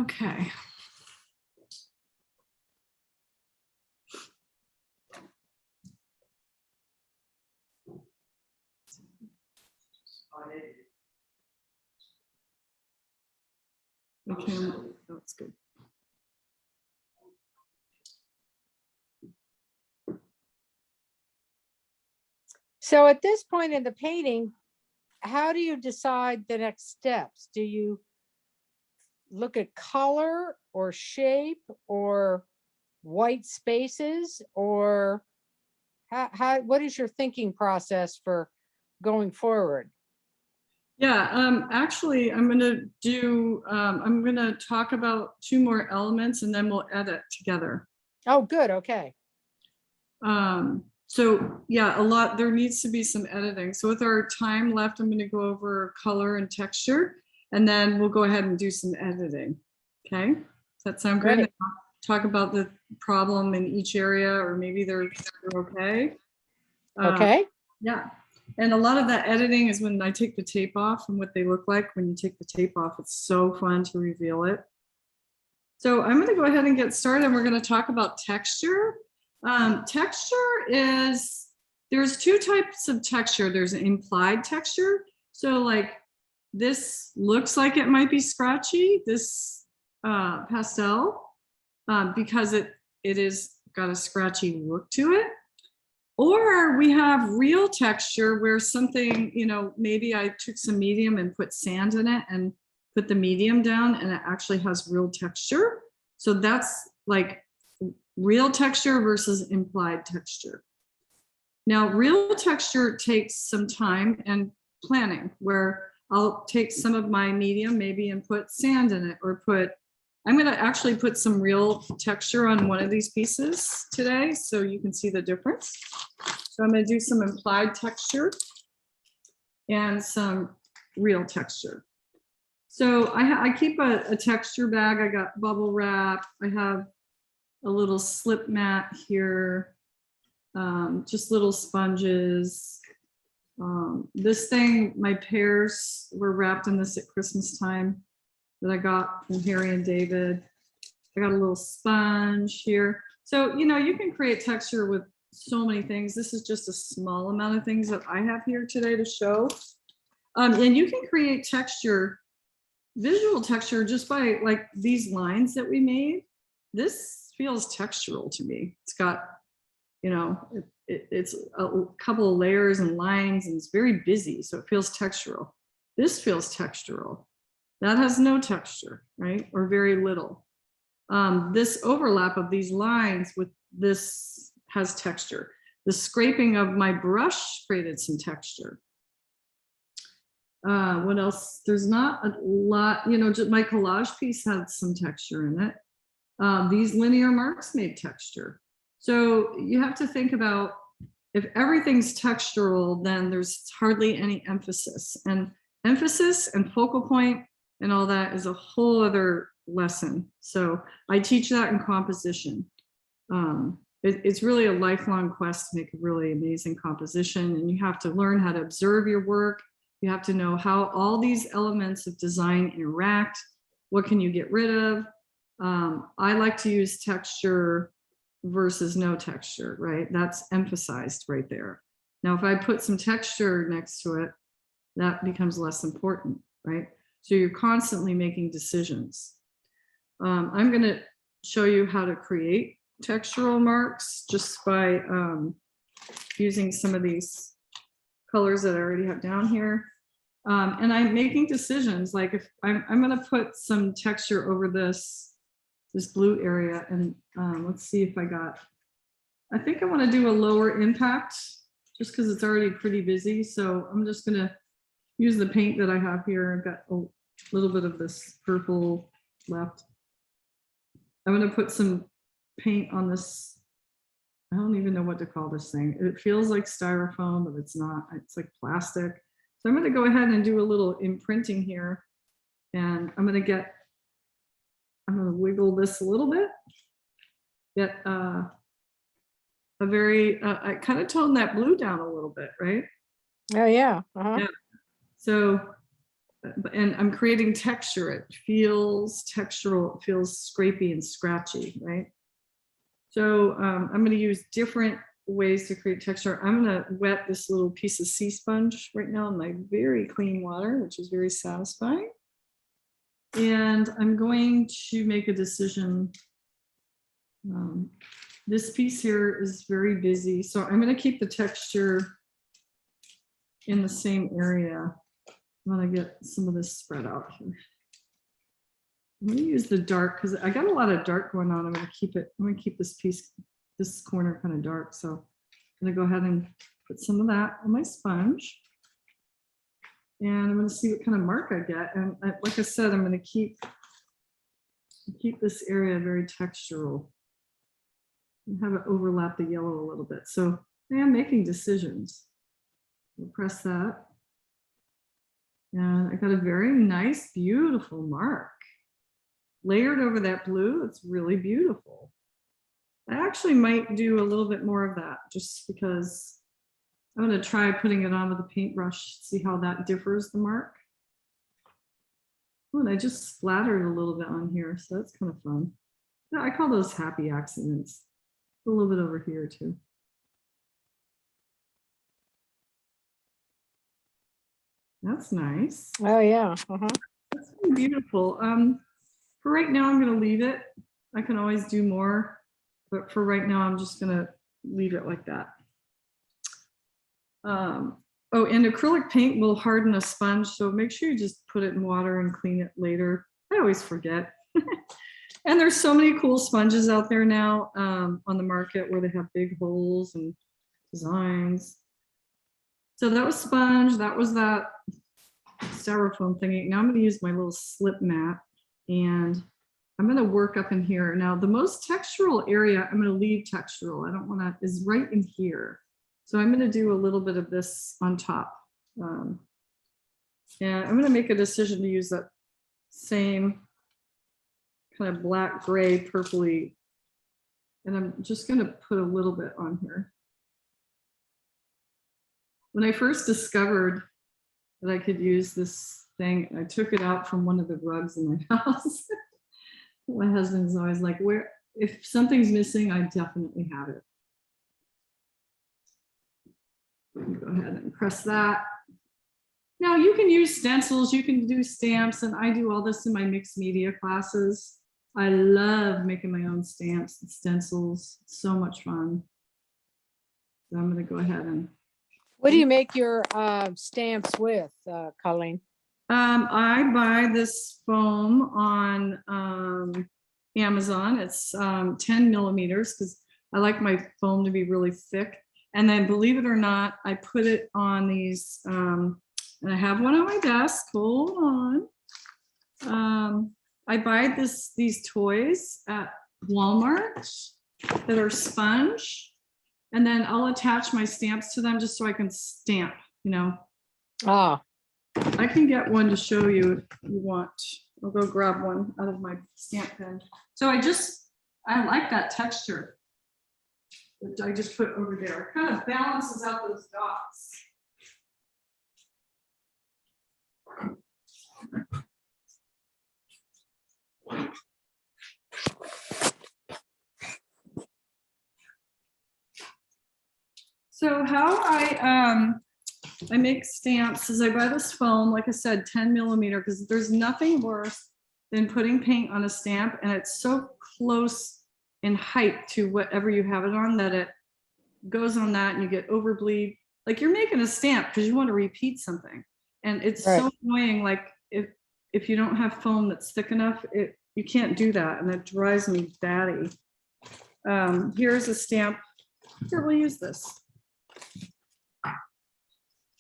Okay. Okay, that's good. So at this point in the painting, how do you decide the next steps? Do you look at color or shape or white spaces, or what is your thinking process for going forward? Yeah, actually, I'm gonna talk about 2 more elements and then we'll edit together. Oh, good. Okay. So yeah, there needs to be some editing. So with our time left, I'm gonna go over color and texture, and then we'll go ahead and do some editing. Okay, does that sound good? Great. Talk about the problem in each area, or maybe they're okay. Okay. Yeah, and a lot of that editing is when I take the tape off and what they look like when you take the tape off. It's so fun to reveal it. So I'm going to go ahead and get started. We're going to talk about texture. Texture is, there's 2 types of texture. There's an implied texture. So like this looks like it might be scratchy, this pastel, because it is got a scratchy look to it. Or we have real texture where something, you know, maybe I took some medium and put sand in it and put the medium down and it actually has real texture. So that's like real texture versus implied texture. Now, real texture takes some time and planning, where I'll take some of my medium maybe and put sand in it, or I'm going to actually put some real texture on one of these pieces today so you can see the difference. So I'm going to do some implied texture and some real texture. So I keep a texture bag. I got bubble wrap. I have a little slip mat here, just little sponges. This thing, my pears were wrapped in this at Christmas time that I got from Harry and David. I got a little sponge here. So, you know, you can create texture with so many things. This is just a small amount of things that I have here today to show. And you can create texture, visual texture, just by like these lines that we made. This feels textural to me. It's got, you know, it's a couple of layers and lines, and it's very busy, so it feels textural. This feels textural. That has no texture, right? Or very little. This overlap of these lines with this has texture. The scraping of my brush created some texture. What else? There's not a lot, you know, just my collage piece had some texture in it. These linear marks made texture. So you have to think about, if everything's textural, then there's hardly any emphasis. And emphasis and focal point and all that is a whole other lesson. So I teach that in composition. It's really a lifelong quest to make a really amazing composition, and you have to learn how to observe your work. You have to know how all these elements of design interact. What can you get rid of? I like to use texture versus no texture, right? That's emphasized right there. Now, if I put some texture next to it, that becomes less important, right? So you're constantly making decisions. I'm going to show you how to create textural marks just by using some of these colors that I already have down here. And I'm making decisions, like if I'm going to put some texture over this blue area, and let's see if I think I want to do a lower impact just because it's already pretty busy. So I'm just going to use the paint that I have here. I've got a little bit of this purple left. I'm going to put some paint on this. I don't even know what to call this thing. It feels like styrofoam, but it's not. It's like plastic. So I'm going to go ahead and do a little imprinting here, and I'm going to wiggle this a little bit. Get a very, I kind of toned that blue down a little bit, right? Oh, yeah. Yeah. So, and I'm creating texture. It feels textural. It feels scrapey and scratchy, right? So I'm going to use different ways to create texture. I'm going to wet this little piece of sea sponge right now in my very clean water, which is very satisfying. And I'm going to make a decision. This piece here is very busy, so I'm going to keep the texture in the same area. I'm going to get some of this spread out here. I'm going to use the dark because I got a lot of dark going on. I'm going to keep this piece, this corner kind of dark. So I'm going to go ahead and put some of that on my sponge. And I'm going to see what kind of mark I get. And like I said, I'm going to keep this area very textural and have it overlap the yellow a little bit. So I am making decisions. We'll press that. And I got a very nice, beautiful mark. Layered over that blue, it's really beautiful. I actually might do a little bit more of that just because I'm going to try putting it on with a paintbrush, see how that differs the mark. Oh, and I just splattered a little bit on here, so that's kind of fun. I call those happy accidents. A little bit over here too. That's nice. Oh, yeah. That's beautiful. For right now, I'm going to leave it. I can always do more, but for right now, I'm just going to leave it like that. Oh, and acrylic paint will harden a sponge, so make sure you just put it in water and clean it later. I always forget. And there's so many cool sponges out there now on the market where they have big holes and designs. So that was sponge. That was that styrofoam thingy. Now I'm going to use my little slip mat, and I'm going to work up in here. Now the most textural area I'm going to leave textural. I don't want to, is right in here. So I'm going to do a little bit of this on top. And I'm going to make a decision to use that same kind of black, gray, purpley. And I'm just going to put a little bit on here. When I first discovered that I could use this thing, I took it out from one of the rugs in my house. My husband's always like, "Where? If something's missing, I definitely have it." Go ahead and press that. Now you can use stencils, you can do stamps, and I do all this in my mixed media classes. I love making my own stamps and stencils. It's so much fun. So I'm going to go ahead and. What do you make your stamps with, Colleen? I buy this foam on Amazon. It's 10 millimeters because I like my foam to be really thick. And then, believe it or not, I put it on these, and I have one on my desk. Hold on. I buy these toys at Walmart that are sponge, and then I'll attach my stamps to them just so I can stamp, you know. Ah. I can get one to show you if you want. I'll go grab one out of my stamp pen. So I like that texture that I just put over there. It kind of balances out those dots. So how I make stamps is I buy this foam, like I said, 10 millimeter, because there's nothing worse than putting paint on a stamp and it's so close in height to whatever you have it on that it goes on that and you get overbleed. Like you're making a stamp because you want to repeat something. And it's so annoying. Like if you don't have foam that's thick enough, you can't do that. And it drives me batty. Here's a stamp. Here, we'll use this.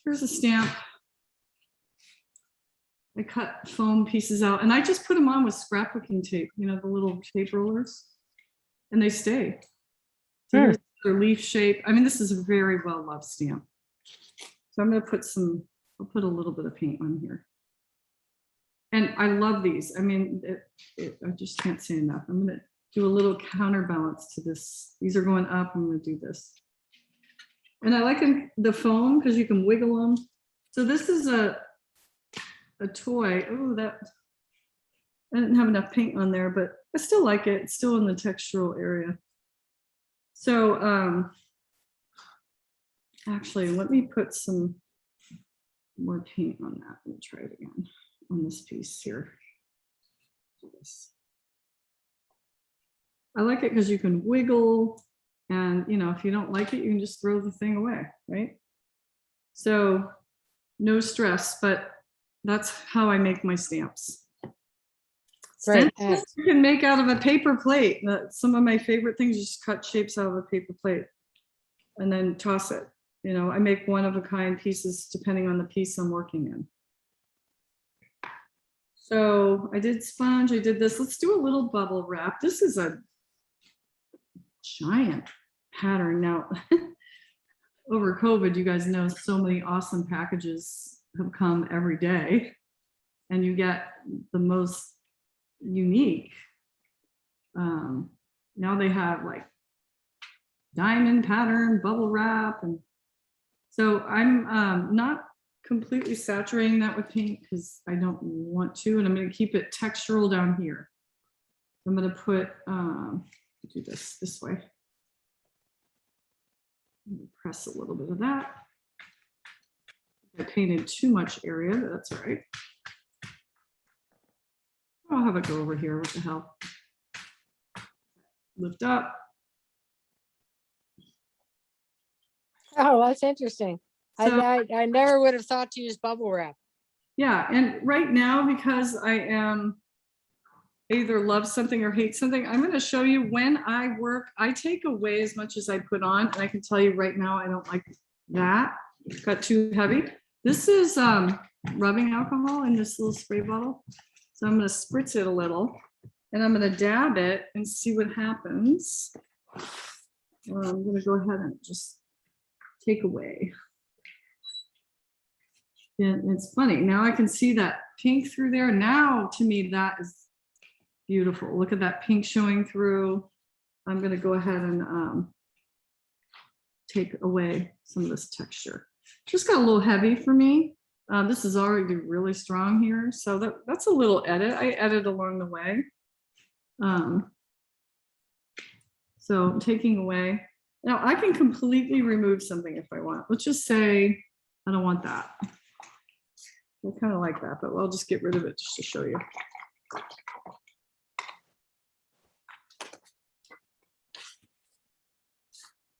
Here's a stamp. I cut foam pieces out and I just put them on with scrapbooking tape, you know, the little tape rollers, and they stay. So here's their leaf shape. I mean, this is a very well loved stamp. So I'm going to put I'll put a little bit of paint on here. And I love these. I mean, I just can't say enough. I'm going to do a little counterbalance to this. These are going up. I'm going to do this. And I like the foam because you can wiggle them. So this is a toy. Oh, I didn't have enough paint on there, but I still like it. It's still in the textural area. So actually, let me put some more paint on that. Let me try it again on this piece here. I like it because you can wiggle. And, you know, if you don't like it, you can just throw the thing away, right? So no stress, but that's how I make my stamps. Right. You can make out of a paper plate. Some of my favorite things, just cut shapes out of a paper plate and then toss it. You know, I make one of a kind pieces depending on the piece I'm working in. So I did sponge, I did this. Let's do a little bubble wrap. This is a giant pattern. Now, over COVID, you guys know so many awesome packages have come every day, and you get the most unique. Now they have like diamond pattern, bubble wrap, and so I'm not completely saturating that with paint because I don't want to, and I'm going to keep it textural down here. I'm going to put do this way. Press a little bit of that. I painted too much area, but that's all right. I'll have it go over here. What the hell? Lift up. Oh, that's interesting. So, I never would have thought to use bubble wrap. Yeah, and right now, because I am either love something or hate something, I'm going to show you when I work, I take away as much as I put on, and I can tell you right now, I don't like that. It's got too heavy. This is rubbing alcohol in this little spray bottle. So I'm going to spritz it a little, and I'm going to dab it and see what happens. I'm going to go ahead and just take away. And it's funny, now I can see that pink through there. Now, to me, that is beautiful. Look at that pink showing through. I'm going to go ahead and take away some of this texture. Just got a little heavy for me. This is already really strong here. So that's a little edit. I edit along the way. So I'm taking away. Now I can completely remove something if I want. Let's just say I don't want that. I kind of like that, but I'll just get rid of it just to show you.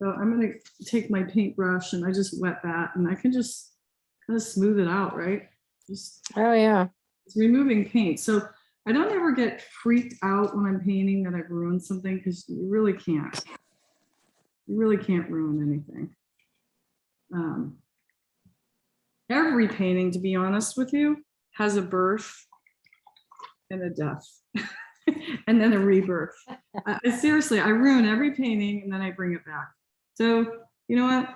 So I'm going to take my paintbrush and I just wet that, and I can just kind of smooth it out, right? Just, oh yeah. It's removing paint. So I don't ever get freaked out when I'm painting that I've ruined something, because you really can't. You really can't ruin anything. Every painting, to be honest with you, has a birth and a death and then a rebirth. Seriously, I ruin every painting and then I bring it back. So you know what?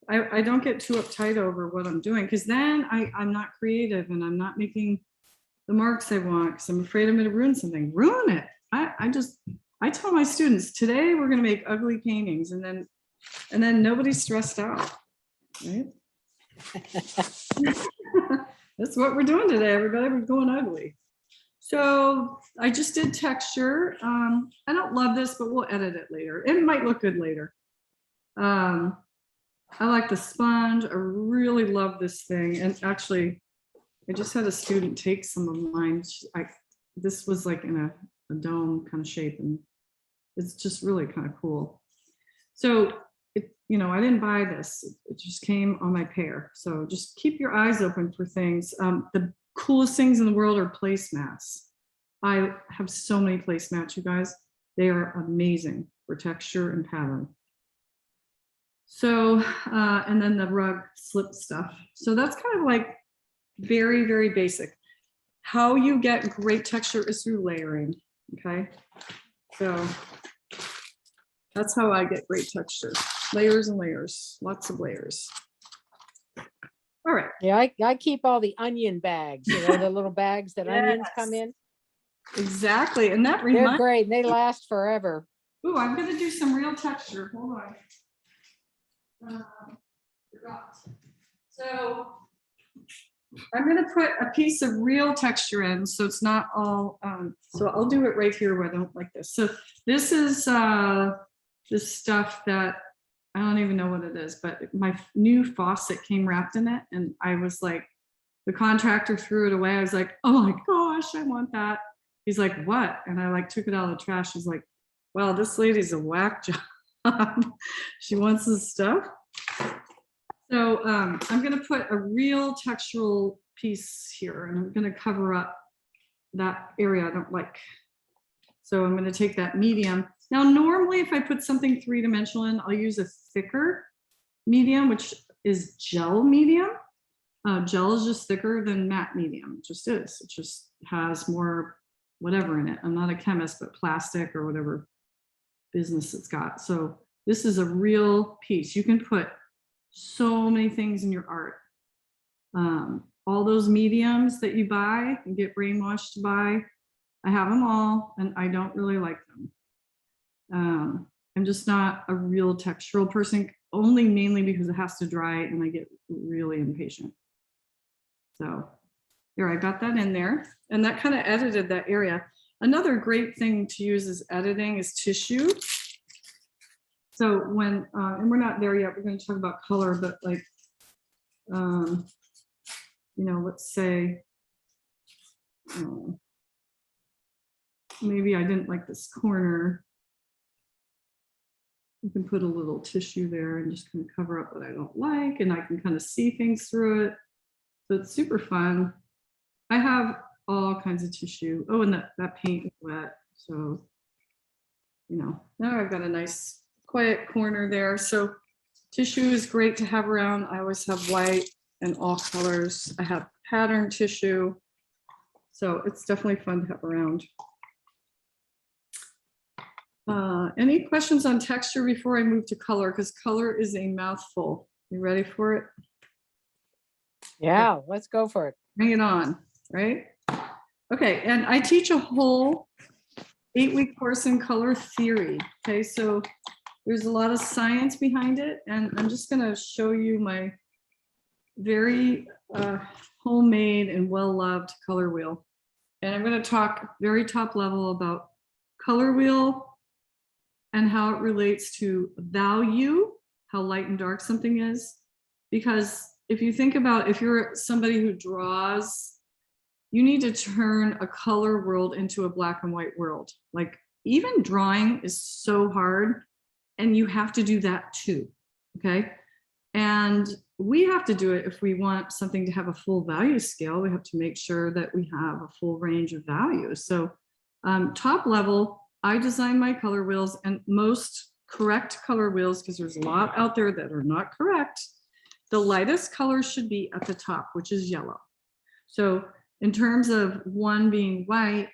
I don't get too uptight over what I'm doing, because then I'm not creative and I'm not making the marks I want, because I'm afraid I'm going to ruin something. Ruin it. I tell my students, today we're going to make ugly paintings, and then nobody's stressed out, right? That's what we're doing today, everybody. We're going ugly. So I just did texture. I don't love this, but we'll edit it later. It might look good later. I like the sponge. I really love this thing. And actually, I just had a student take some of mine. This was like in a dome kind of shape, and it's just really kind of cool. So, I didn't buy this. It just came on my pair. So just keep your eyes open for things. The coolest things in the world are placemats. I have so many placemats, you guys. They are amazing for texture and pattern. So, and then the rug slip stuff. So that's kind of like very, very basic. How you get great texture is through layering, okay? So that's how I get great texture. Layers and layers, lots of layers. All right. Yeah, I keep all the onion bags, the little bags that onions come in. Exactly, and that They're reminds. great, and they last forever. Ooh, I'm gonna do some real texture. Hold on. Forgot. So I'm gonna put a piece of real texture in, so it's not all. So I'll do it right here where I don't like this. So this is this stuff that I don't even know what it is, but my new faucet came wrapped in it, and I was like, the contractor threw it away. I was like, oh my gosh, I want that. He's like, what? And I like took it out of the trash. He's like, well, this lady's a whack job. She wants this stuff. So I'm going to put a real textural piece here, and I'm going to cover up that area I don't like. So I'm going to take that medium. Now, normally if I put something three-dimensional in, I'll use a thicker medium, which is gel medium. Gel is just thicker than matte medium. It just is. It just has more whatever in it. I'm not a chemist, but plastic or whatever business it's got. So this is a real piece. You can put so many things in your art. All those mediums that you buy and get brainwashed to buy, I have them all, and I don't really like them. I'm just not a real textural person, only mainly because it has to dry and I get really impatient. So there, I got that in there, and that kind of edited that area. Another great thing to use as editing is tissue. So when, and we're not there yet, we're going to talk about color, but like, let's say, maybe I didn't like this corner. You can put a little tissue there and just kind of cover up what I don't like, and I can kind of see things through it. So it's super fun. I have all kinds of tissue. Oh, and that paint is wet. So, now I've got a nice quiet corner there. So tissue is great to have around. I always have white and all colors. I have pattern tissue. So it's definitely fun to have around. Any questions on texture before I move to color? Because color is a mouthful. You ready for it? Yeah, let's go for it. Bring it on, right? Okay, and I teach a whole 8-week course in color theory. Okay, so there's a lot of science behind it, and I'm just gonna show you my very homemade and well-loved color wheel. And I'm gonna talk very top level about color wheel and how it relates to value, how light and dark something is. Because if you think about, if you're somebody who draws, you need to turn a color world into a black and white world. Like, even drawing is so hard, and you have to do that too, okay? And we have to do it if we want something to have a full value scale. We have to make sure that we have a full range of values. So top level, I design my color wheels, and most correct color wheels, because there's a lot out there that are not correct, the lightest color should be at the top, which is yellow. So in terms of 1 being white,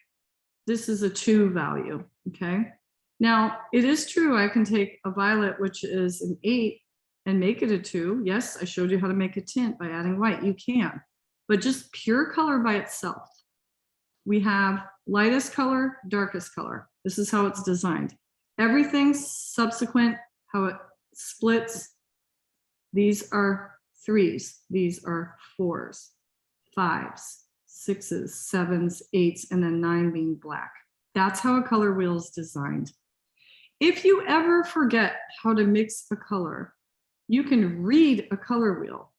this is a 2 value, okay? Now, it is true I can take a violet, which is an 8, and make it a 2. Yes, I showed you how to make a tint by adding white. You can, but just pure color by itself. We have lightest color, darkest color. This is how it's designed. Everything subsequent, how it splits. These are 3s. These are 4s, 5s, 6s, 7s, 8s, and then 9 being black. That's how a color wheel is designed. If you ever forget how to mix a color, you can read a color wheel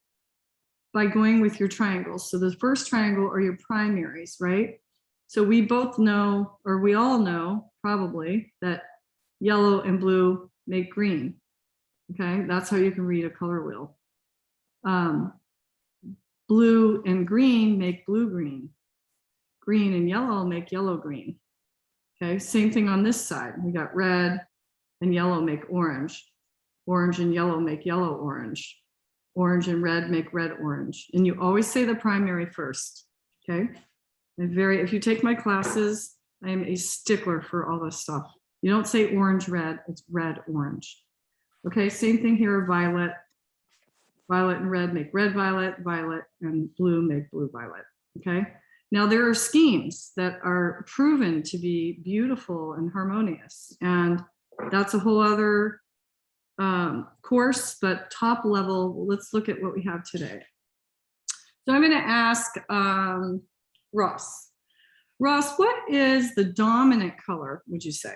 by going with your triangles. So the first triangle are your primaries, right? So we both know, or we all know probably, that yellow and blue make green. Okay, that's how you can read a color wheel. Blue and green make blue-green. Green and yellow make yellow-green. Okay, same thing on this side. We got red and yellow make orange. Orange and yellow make yellow-orange. Orange and red make red-orange. And you always say the primary first, okay? And if you take my classes, I am a stickler for all this stuff. You don't say orange-red, it's red-orange. Okay, same thing here, violet. Violet and red make red-violet, violet and blue make blue-violet, okay? Now there are schemes that are proven to be beautiful and harmonious, and that's a whole other course, but top level, let's look at what we have today. So I'm gonna ask Ross. Ross, what is the dominant color, would you say?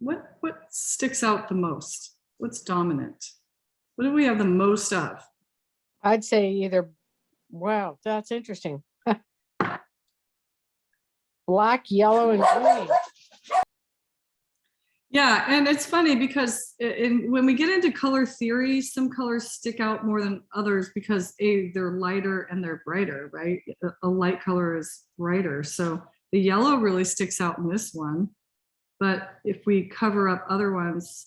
What sticks out the most? What's dominant? What do we have the most of? I'd say either, wow, that's interesting. Black, yellow, and green. Yeah, and it's funny because when we get into color theory, some colors stick out more than others because they're lighter and they're brighter, right? A light color is brighter. So the yellow really sticks out in this one. But if we cover up other ones,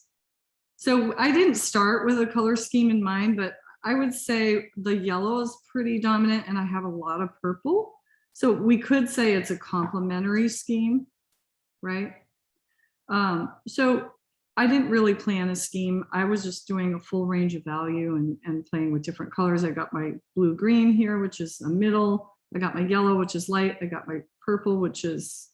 so I didn't start with a color scheme in mind, but I would say the yellow is pretty dominant and I have a lot of purple. So we could say it's a complementary scheme, right? So I didn't really plan a scheme. I was just doing a full range of value and playing with different colors. I got my blue-green here, which is a middle. I got my yellow, which is light. I got my purple, which is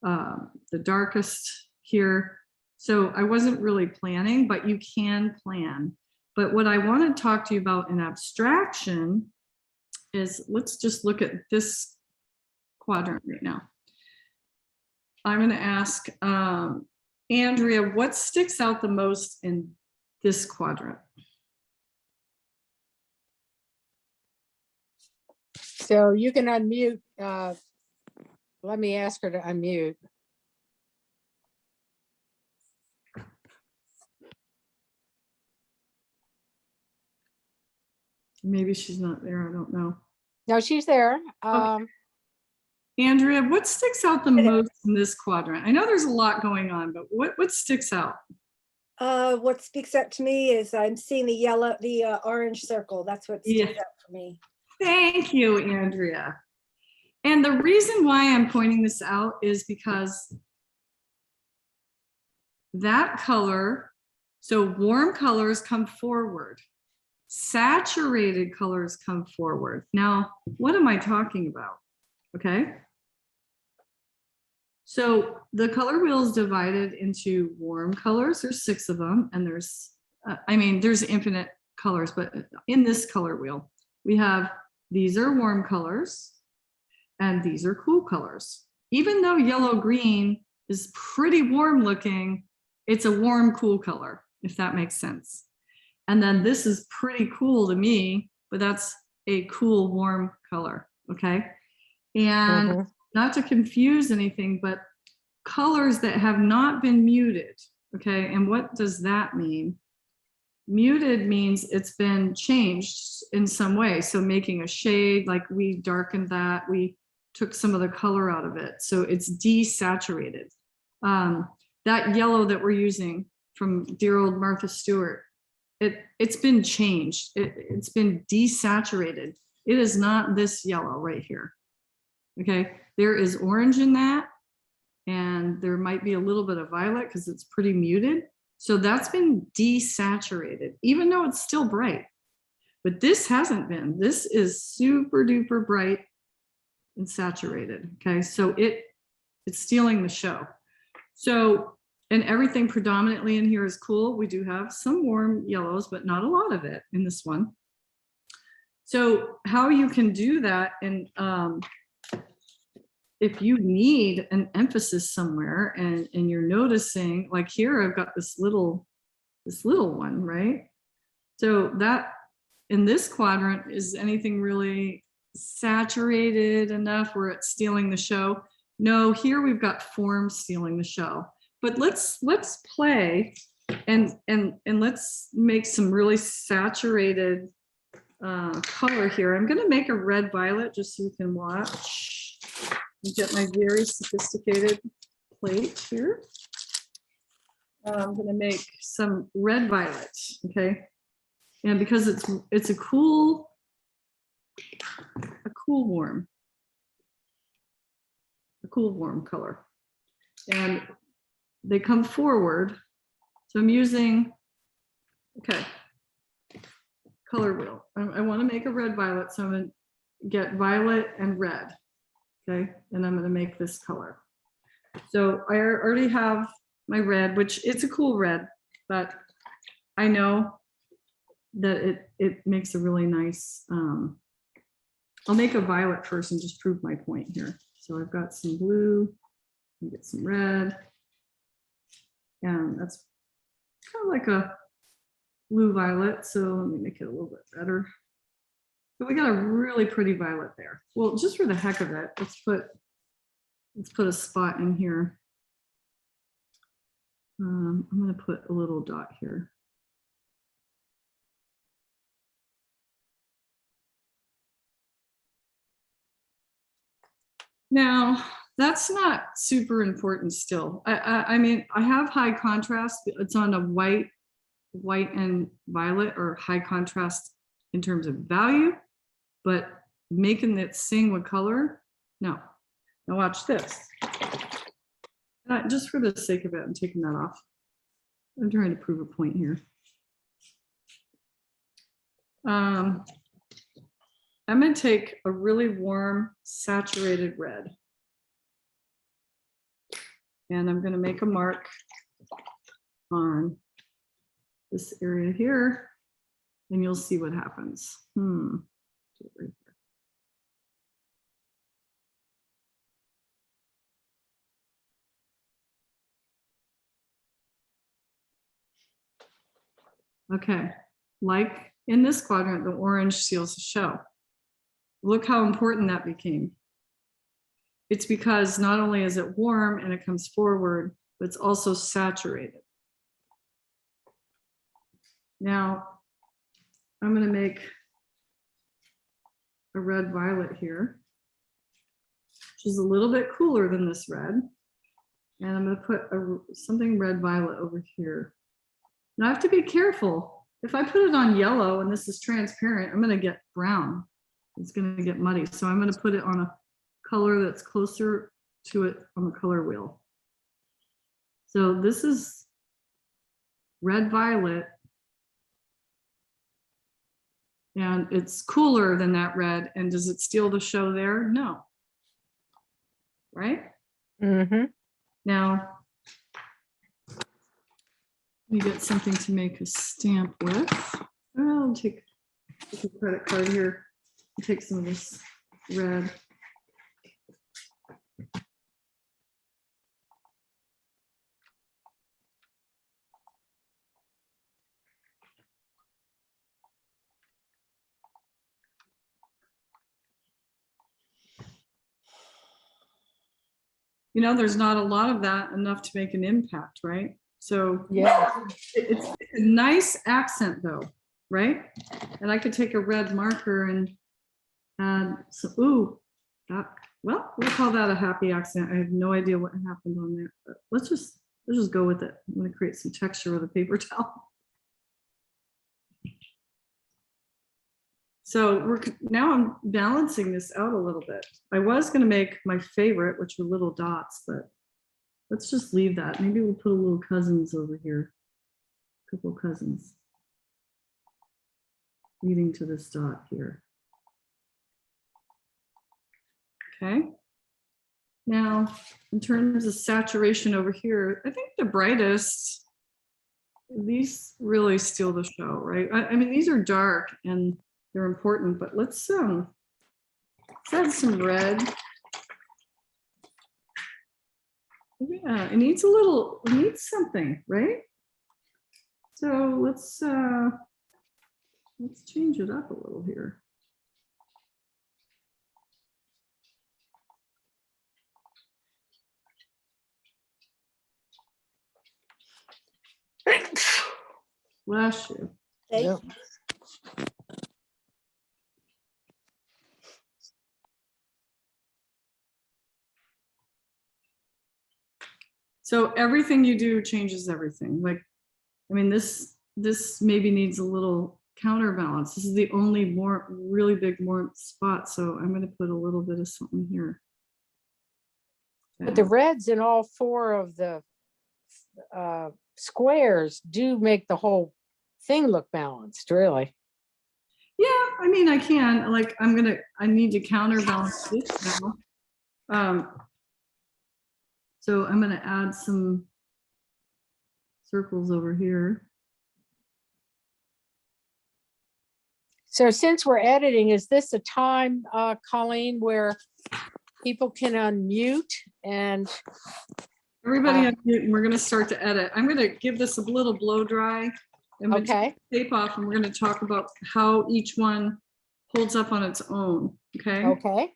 the darkest here. So I wasn't really planning, but you can plan. But what I want to talk to you about in abstraction is, let's just look at this quadrant right now. I'm going to ask Andrea, what sticks out the most in this quadrant? So you can unmute. Let me ask her to unmute. Maybe she's not there. I don't know. No, she's there. Okay. Andrea, what sticks out the most in this quadrant? I know there's a lot going on, but what sticks out? What speaks out to me is I'm seeing the orange circle. That's what sticks out for me. Thank you, Andrea. And the reason why I'm pointing this out is because that color, so warm colors come forward. Saturated colors come forward. Now, what am I talking about? Okay. So the color wheel is divided into warm colors. There's 6 of them, and there's infinite colors, but in this color wheel, we have, these are warm colors and these are cool colors. Even though yellow-green is pretty warm looking, it's a warm, cool color, if that makes sense. And then this is pretty cool to me, but that's a cool, warm color, okay? And not to confuse anything, but colors that have not been muted, okay? And what does that mean? Muted means it's been changed in some way. So making a shade, like we darkened that, we took some of the color out of it. So it's desaturated. That yellow that we're using from dear old Martha Stewart, it's been changed. It's been desaturated. It is not this yellow right here. Okay, there is orange in that, and there might be a little bit of violet because it's pretty muted. So that's been desaturated, even though it's still bright. But this hasn't been. This is super duper bright and saturated. Okay, so it's stealing the show. So, and everything predominantly in here is cool. We do have some warm yellows, but not a lot of it in this one. So how you can do that, and if you need an emphasis somewhere and you're noticing, like here, I've got this little one, right? So that in this quadrant, is anything really saturated enough where it's stealing the show? No, here we've got form stealing the show. But let's play and let's make some really saturated color here. I'm going to make a red violet just so you can watch. Get my very sophisticated plate here. I'm going to make some red violet, okay? And because it's a cool warm color, and they come forward. So I'm using, okay, color wheel. I want to make a red violet, so I'm going to get violet and red, okay, and I'm going to make this color. So I already have my red, which it's a cool red, but I know that it makes a really nice, I'll make a violet first and just prove my point here. So I've got some blue, and get some red, and that's kind of like a blue violet. So let me make it a little bit better. So we got a really pretty violet there. Well, just for the heck of it, let's put a spot in here. I'm going to put a little dot here. Now, that's not super important still. I mean, I have high contrast. It's on a white and violet, or high contrast in terms of value, but making it sing with color, no. Now watch this. Just for the sake of it, I'm taking that off. I'm trying to prove a point here. I'm going to take a really warm, saturated red. And I'm going to make a mark on this area here, and you'll see what happens. Okay, like in this quadrant, the orange seals the show. Look how important that became. It's because not only is it warm and it comes forward, but it's also saturated. Now, I'm going to make a red violet here, which is a little bit cooler than this red. And I'm going to put something red violet over here. Now I have to be careful. If I put it on yellow and this is transparent, I'm going to get brown. It's going to get muddy. So I'm going to put it on a color that's closer to it on the color wheel. So this is red violet. And it's cooler than that red. And does it steal the show there? No. Right? Mm-hmm. Now, we get something to make a stamp with. I'll take a credit card here. I'll take some of this red. You know, there's not a lot of that enough to make an impact, right? So Yeah. it's a nice accent though, right? And I could take a red marker and add some, ooh, that, well, we'll call that a happy accent. I have no idea what happened on there, but let's just go with it. I'm going to create some texture with a paper towel. So now I'm balancing this out a little bit. I was going to make my favorite, which were little dots, but let's just leave that. Maybe we'll put a little cousins over here. couple cousins leading to this dot here. Okay. Now, in terms of saturation over here, I think the brightest, these really steal the show, right? I mean, these are dark and they're important, but let's add some red. Yeah, it needs something, right? So let's change it up a little here. Bless you. Okay. Yeah. So everything you do changes everything. Like, I mean, this maybe needs a little counterbalance. This is the only really big warmth spot. So I'm going to put a little bit of something here. But the reds in all four of the squares do make the whole thing look balanced, really. Yeah, I mean, I can, like, I need to counterbalance this now. So I'm gonna add some circles over here. So since we're editing, is this a time, Colleen, where people can unmute and Everybody unmute, and we're gonna start to edit. I'm gonna give this a little blow dry. I'm gonna okay, take the tape off and we're gonna talk about how each one holds up on its own, okay? okay.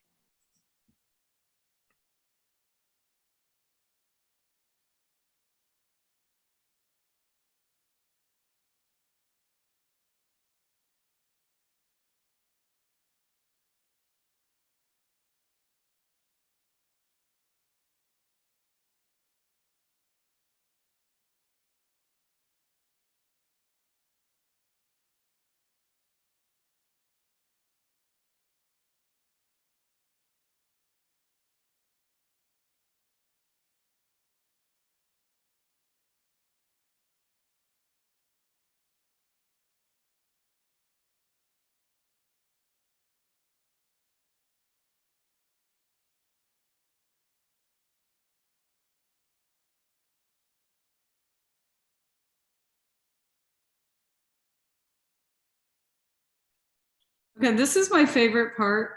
Okay, this is my favorite part.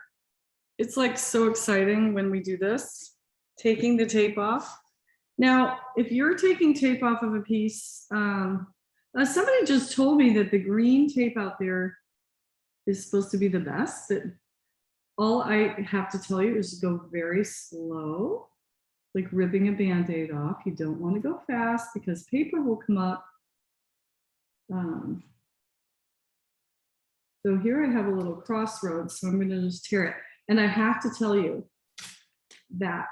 It's like so exciting when we do this, taking the tape off. Now, if you're taking tape off of a piece, somebody just told me that the green tape out there is supposed to be the best. That all I have to tell you is go very slow, like ripping a Band-Aid off. You don't want to go fast because paper will come up. So here I have a little crossroads, so I'm going to just tear it. And I have to tell you that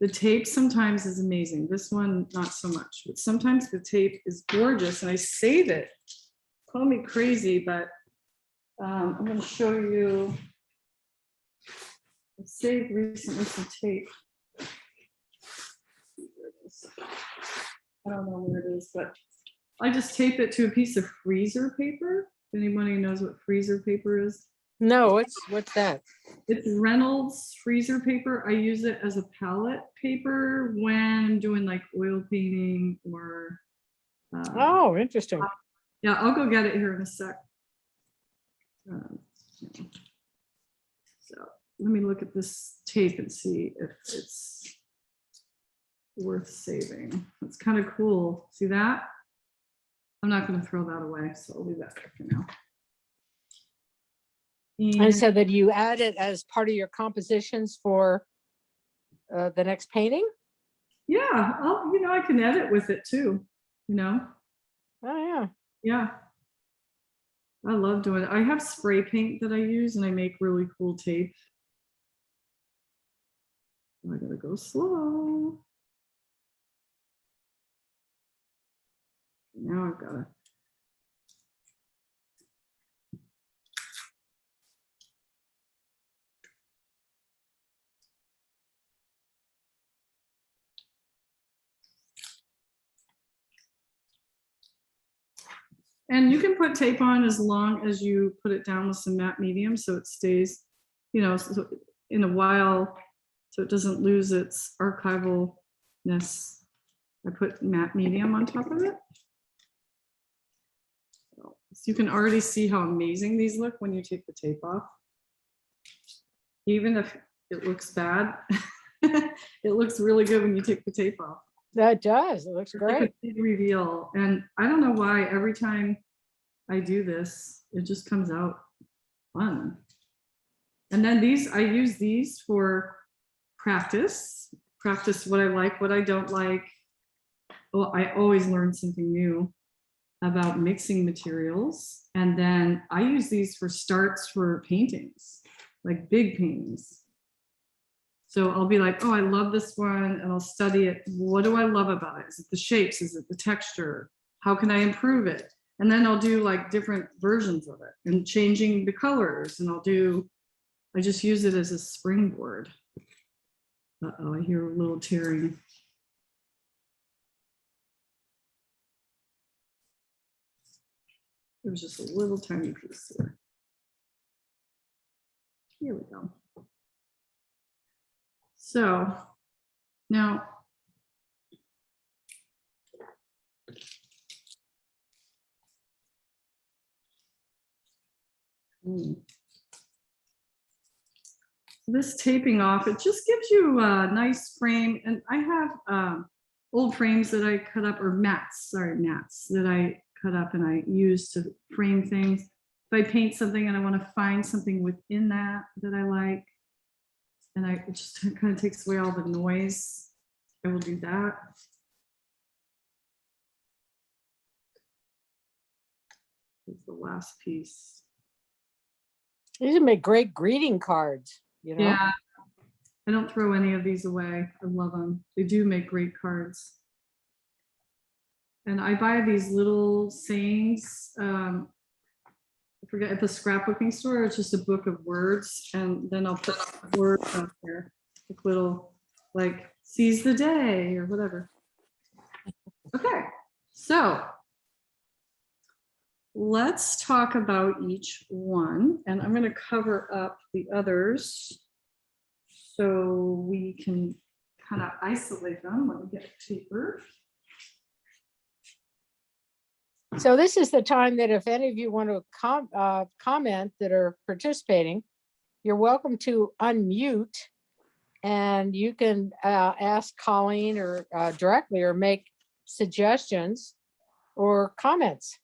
the tape sometimes is amazing. This one, not so much, but sometimes the tape is gorgeous and I save it. Call me crazy, but I'm going to show you. I saved recently some tape. I don't know where it is, but I just tape it to a piece of freezer paper. If anybody knows what freezer paper is. No, what's that? It's Reynolds freezer paper. I use it as a palette paper when I'm doing like oil painting or. Oh, interesting. Yeah, I'll go get it here in a sec. So let me look at this tape and see if it's worth saving. It's kind of cool. See that? I'm not going to throw that away, so I'll leave that there for now. And so that you add it as part of your compositions for the next painting? Yeah, I can edit with it too, Oh, yeah. Yeah. I love doing it. I have spray paint that I use and I make really cool tape. I gotta go slow. Now I've got to. And you can put tape on as long as you put it down with some matte medium so it stays, you know, so in a while, so it doesn't lose its archivalness. I put matte medium on top of it. So you can already see how amazing these look when you take the tape off. Even if it looks bad, it looks really good when you take the tape off. That does. It looks It's like great. a big reveal. And I don't know why every time I do this, it just comes out fun. And then these, I use these for practice what I like, what I don't like. Well, I always learn something new about mixing materials. And then I use these for starts for paintings, like big paintings. So I'll be like, oh, I love this one, and I'll study it. What do I love about it? Is it the shapes? Is it the texture? How can I improve it? And then I'll do like different versions of it and changing the colors. And I just use it as a springboard. Uh-oh, I hear a little tearing. There was just a little tiny piece there. Here we go. So now, this taping off, it just gives you a nice frame. And I have old frames that I cut up, or mats that I cut up and I use to frame things. If I paint something and I want to find something within that I like, and it just kind of takes away all the noise, I will do that. It's the last piece. These would make great greeting cards, you know? Yeah, I don't throw any of these away. I love them. They do make great cards. And I buy these little sayings. I forget, at the scrapbooking store, it's just a book of words, and then I'll put words out there, like little, like seize the day or whatever. Okay, so let's talk about each one, and I'm going to cover up the others so we can kind of isolate them. Let me get paper. So this is the time that if any of you want to comment that are participating, you're welcome to unmute, and you can ask Colleen or directly, or make suggestions or comments.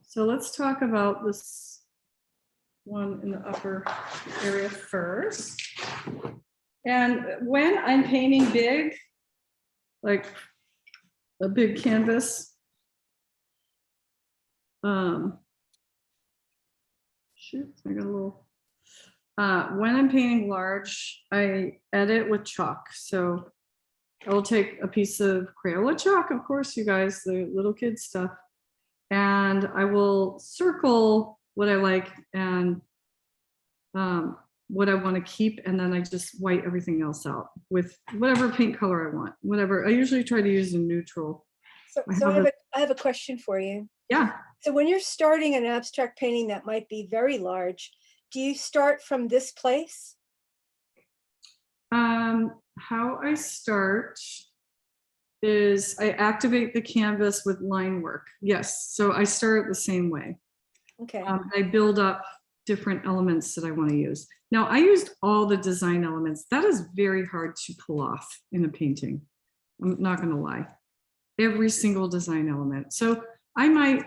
So let's talk about this one in the upper area first. And when I'm painting big, like a big canvas, shoot, I got a little, when I'm painting large, I edit with chalk. So I will take a piece of Crayola chalk, of course, you guys, the little kid stuff, and I will circle what I like and what I want to keep, and then I just white everything else out with whatever paint color I want, whatever. I usually try to use a neutral. So I have a question for you. Yeah. So when you're starting an abstract painting that might be very large, do you start from this place? How I start is I activate the canvas with line work. Yes, so I start the same way. Okay. I build up different elements that I want to use. Now, I used all the design elements. That is very hard to pull off in a painting. I'm not going to lie. Every single design element. So I might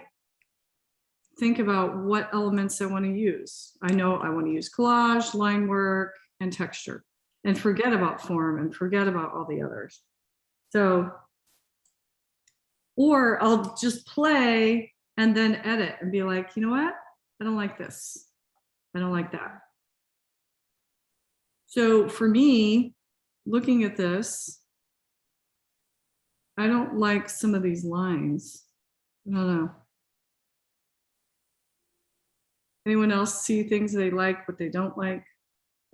think about what elements I want to use. I know I want to use collage, line work, and texture, and forget about form and forget about all the others. So, or I'll just play and then edit and be like, you know what? I don't like this. I don't like that. So for me, looking at this, I don't like some of these lines. I don't know. Anyone else see things they like, what they don't like?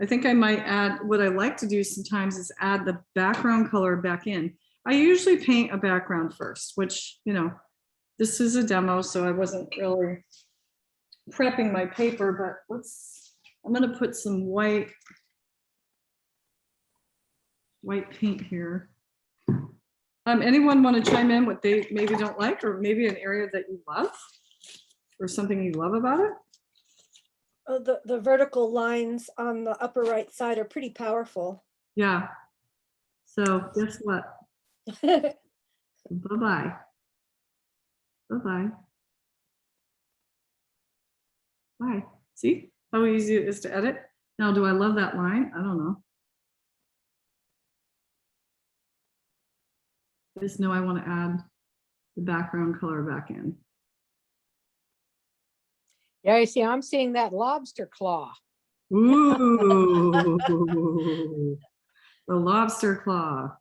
I think I might add, what I like to do sometimes is add the background color back in. I usually paint a background first, which, you know, this is a demo, so I wasn't really prepping my paper, but I'm gonna put some white paint here. Anyone want to chime in what they maybe don't like, or maybe an area that you love, or something you love about it? Oh, the vertical lines on the upper right side are pretty powerful. Yeah. So guess what? Bye-bye. Bye-bye. Bye. See how easy it is to edit? Now, do I love that line? I don't know. I just know I want to add the background color back in. Yeah, you see, I'm seeing that lobster claw. Ooh, the lobster claw.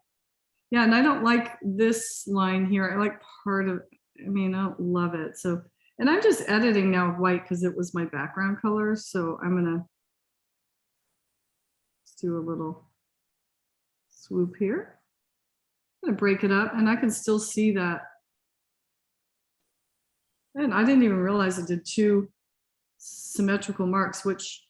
Yeah, and I don't like this line here. I like part of, I mean, I don't love it. So, and I'm just editing now with white because it was my background color. So I'm gonna just do a little swoop here. I'm gonna break it up, and I can still see that. And I didn't even realize it did 2 symmetrical marks, which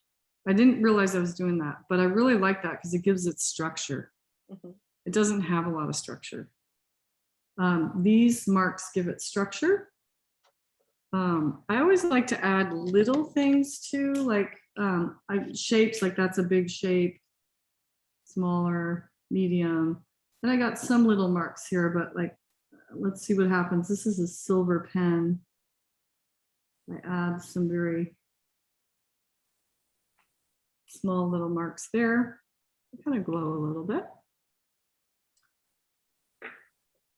I didn't realize I was doing that, but I really like that because it gives it structure. Mhm. It doesn't have a lot of structure. These marks give it structure. I always like to add little things too, like shapes, like that's a big shape, smaller, medium. And I got some little marks here, but like, let's see what happens. This is a silver pen. I add some very small little marks there. They kind of glow a little bit.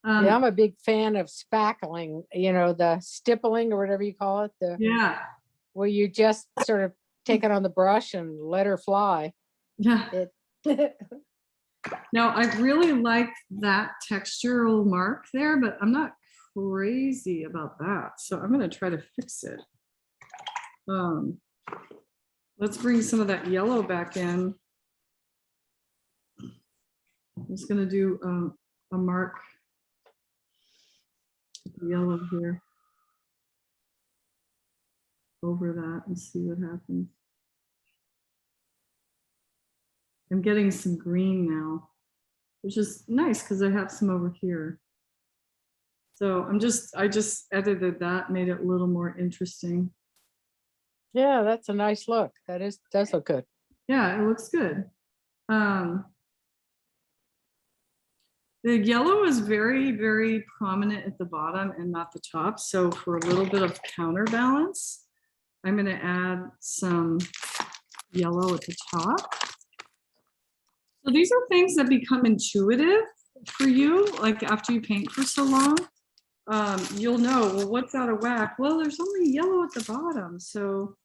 Yeah, I'm a big fan of spackling, you know, the stippling or whatever you call it, Yeah. where you just sort of take it on the brush and let her fly. Yeah. Now, I really like that textural mark there, but I'm not crazy about that. So I'm going to try to fix it. Let's bring some of that yellow back in. I'm just going to do a mark with yellow here over that and see what happens. I'm getting some green now, which is nice because I have some over here. So I just edited that, made it a little more interesting. Yeah, that's a nice look. Does look good. Yeah, it looks good. The yellow is very, very prominent at the bottom and not the top. So for a little bit of counterbalance, I'm going to add some yellow at the top. So these are things that become intuitive for you, like after you paint for so long. You'll know, well, what's out of whack? Well, there's only yellow at the bottom. So,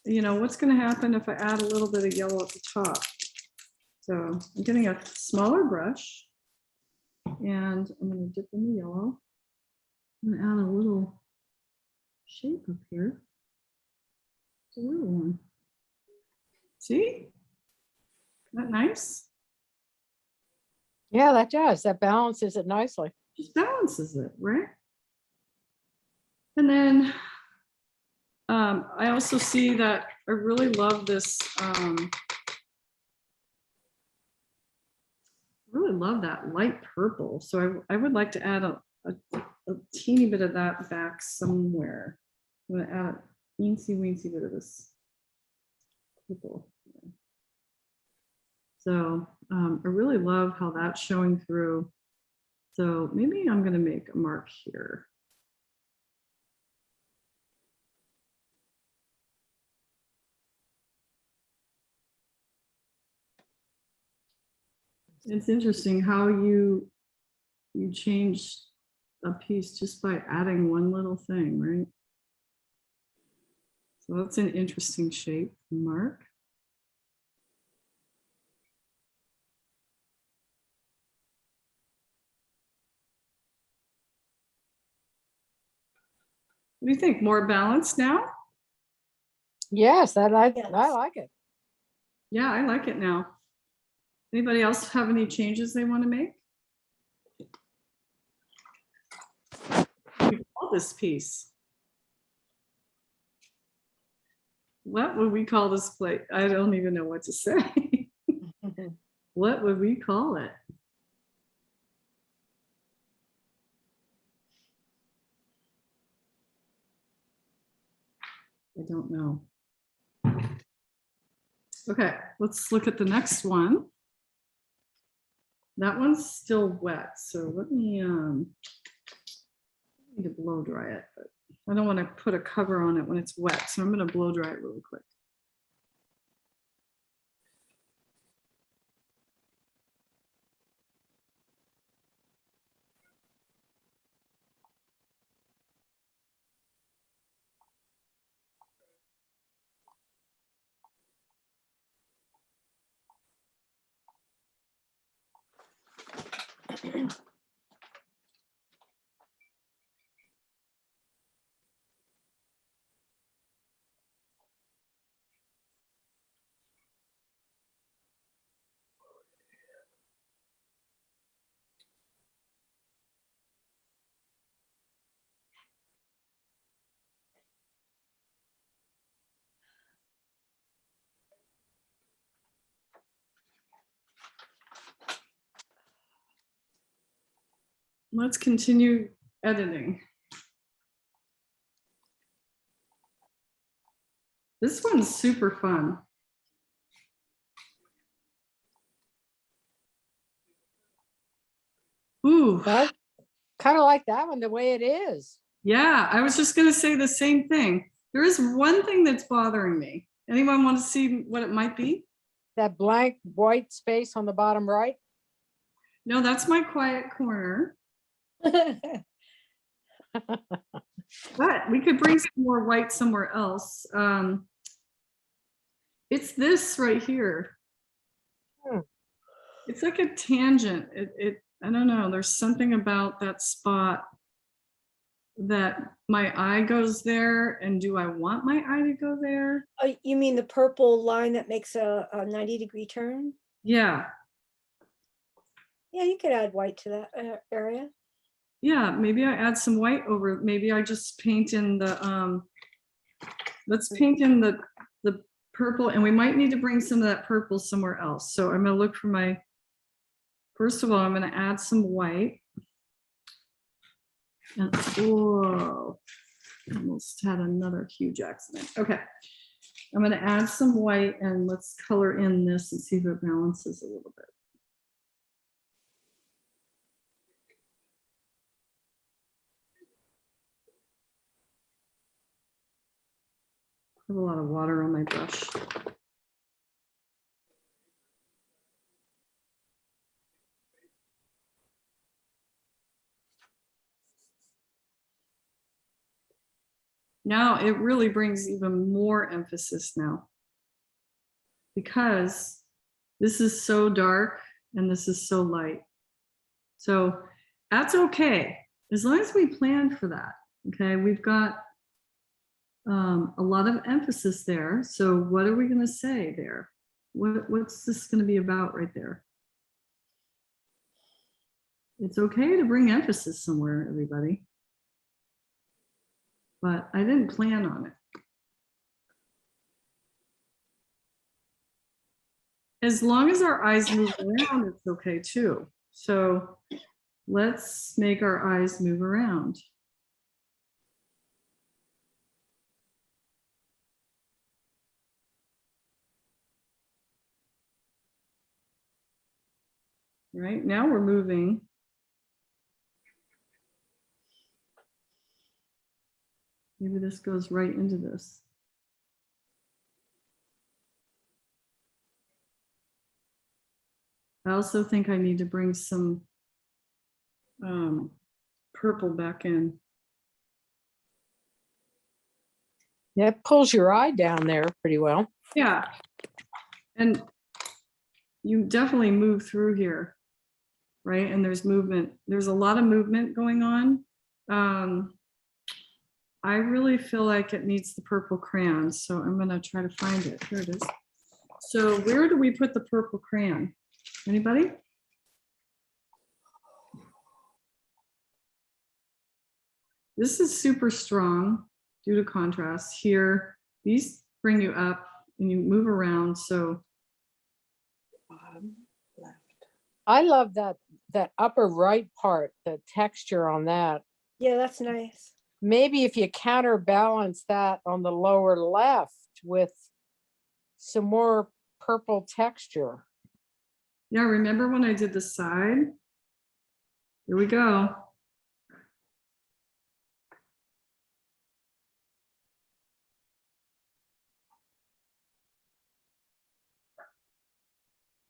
you know, what's going to happen if I add a little bit of yellow at the top? So I'm getting a smaller brush and I'm going to dip in the yellow. I'm going to add a little shape up here. It's a little one. See? Isn't that nice? Yeah, that does. That balances it nicely. Just balances it, right? And then I also see that I really love this. Really love that light purple. So I would like to add a teeny bit of that back somewhere. I'm going to add a teensy weensy bit of this purple. So I really love how that's showing through. So maybe I'm going to make a mark here. It's interesting how you change a piece just by adding one little thing, right? So that's an interesting shape, mark. What do you think? More balanced now? Yes, I like Yes. it. Yeah, I like it now. Anybody else have any changes they want to make? We all this piece? What would we call this plate? I don't even know what to say. What would we call it? I don't know. Okay, let's look at the next one. That one's still wet, so let me need to blow dry it, but I don't want to put a cover on it when it's wet, so I'm going to blow dry it really quick. Let's continue editing. This one's super fun. Ooh. Well, kind of like that one the way it is. Yeah, I was just going to say the same thing. There is one thing that's bothering me. Anyone want to see what it might be? That blank white space on the bottom right. No, that's my quiet corner. But we could bring some more white somewhere else. It's this right here. It's like a tangent. I don't know. There's something about that spot that my eye goes there. And do I want my eye to go there? Oh, you mean the purple line that makes a 90-degree turn? Yeah. Yeah, you could add white to that area. Yeah, maybe I add some white over. Maybe I just paint in the let's paint in the purple, and we might need to bring some of that purple somewhere else. So I'm going to look for my, first of all, I'm going to add some white. And whoa, almost had another huge accident. Okay, I'm going to add some white, and let's color in this and see if it balances a little bit. I have a lot of water on my brush. Now it really brings even more emphasis now, because this is so dark and this is so light. So that's okay, as long as we plan for that. Okay, we've got a lot of emphasis there. So what are we going to say there? What's this going to be about right there? It's okay to bring emphasis somewhere, everybody. But I didn't plan on it. As long as our eyes move around, it's okay too. So let's make our eyes move around. Right now we're moving. Maybe this goes right into this. I also think I need to bring some purple back in. Yeah, it pulls your eye down there pretty well. Yeah, and you definitely move through here, right? And there's movement. There's a lot of movement going on. I really feel like it needs the purple crayon, so I'm gonna try to find it. Here it is. So where do we put the purple crayon? Anybody? This is super strong due to contrast. Here, these bring you up and you move around. So Bottom left. I love that upper right part, the texture on that. Yeah, that's nice. Maybe if you counterbalance that on the lower left with some more purple texture. yeah, remember when I did the side? Here we go.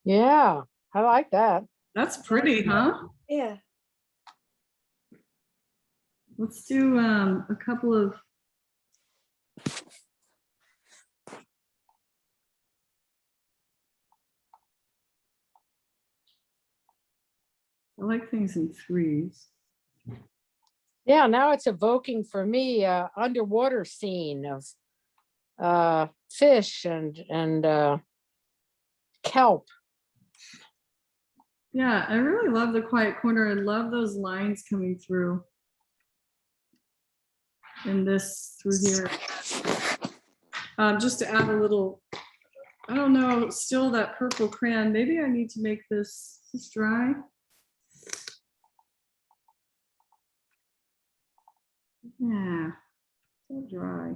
Yeah, I like that. That's pretty, huh? Yeah. Let's do a couple of. I like things in threes. Yeah, now it's evoking for me underwater scene of fish and kelp. Yeah, I really love the quiet corner. I love those lines coming through. And this through here. Just to add a little, I don't know, still that purple crayon. Maybe I need to make this dry. Yeah, so dry.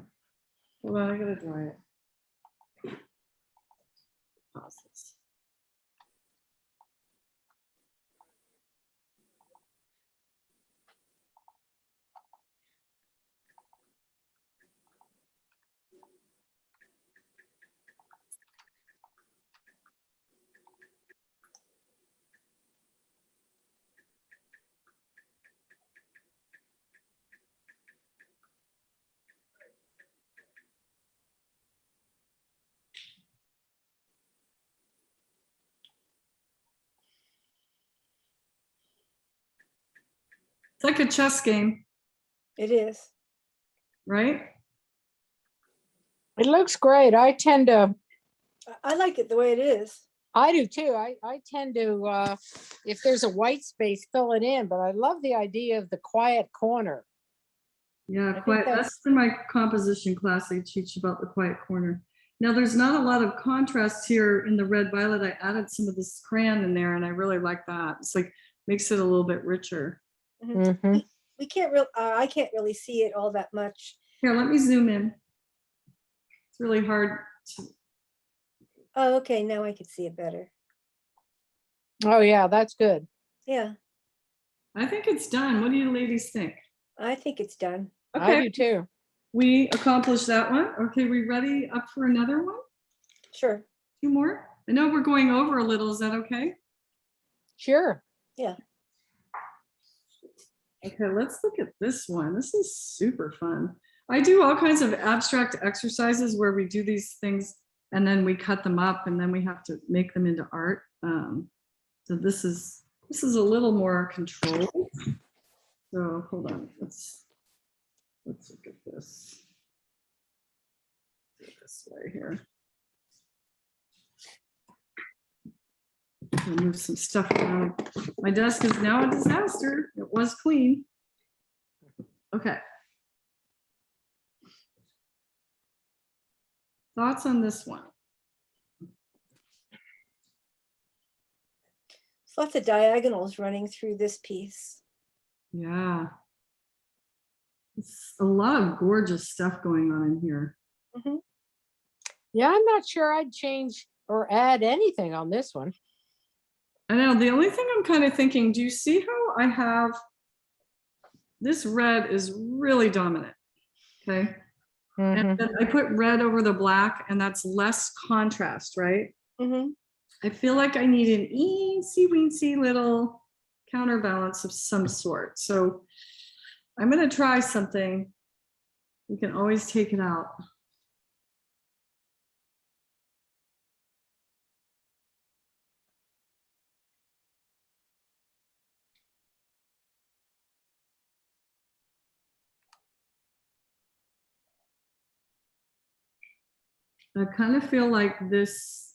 Hold on, I gotta dry it. Pause this. It's like a chess game, It is. right? It looks great. I like it the way it is. I do too. I tend to, if there's a white space, fill it in, but I love the idea of the quiet corner. Yeah, think quiet. that's- That's in my composition class. They teach about the quiet corner. Now, there's not a lot of contrast here in the red violet. I added some of this crayon in there, and I really like that. It's like makes it a little bit richer. Mhm. We can't real. I can't really see it all that much. Here, let me zoom in. It's really hard to. Oh, okay. Now I can see it better. Oh yeah, that's good. Yeah, I think it's done. What do you ladies think? I think it's done. I Okay, do too. we accomplished that one. Okay, we ready up for another one? Sure. Two more? I know we're going over a little. Is that okay? Sure. Yeah. Okay, let's look at this one. This is super fun. I do all kinds of abstract exercises where we do these things and then we cut them up and then we have to make them into art. So this is a little more controlled. So hold on, let's look at this. This way here. I'll move some stuff around. My desk is now a disaster. It was clean. Okay. Thoughts on this one? There's lots of diagonals running through this piece. Yeah. It's a lot of gorgeous stuff going on in here. Mhm. Yeah, I'm not sure I'd change or add anything on this one. I know, the only thing I'm kind of thinking, do you see how I have, this red is really dominant, okay? Mhm. And then I put red over the black and that's less contrast, right? Mhm. I feel like I need an eensy weensy little counterbalance of some sort. So I'm gonna try something. You can always take it out. I kind of feel like this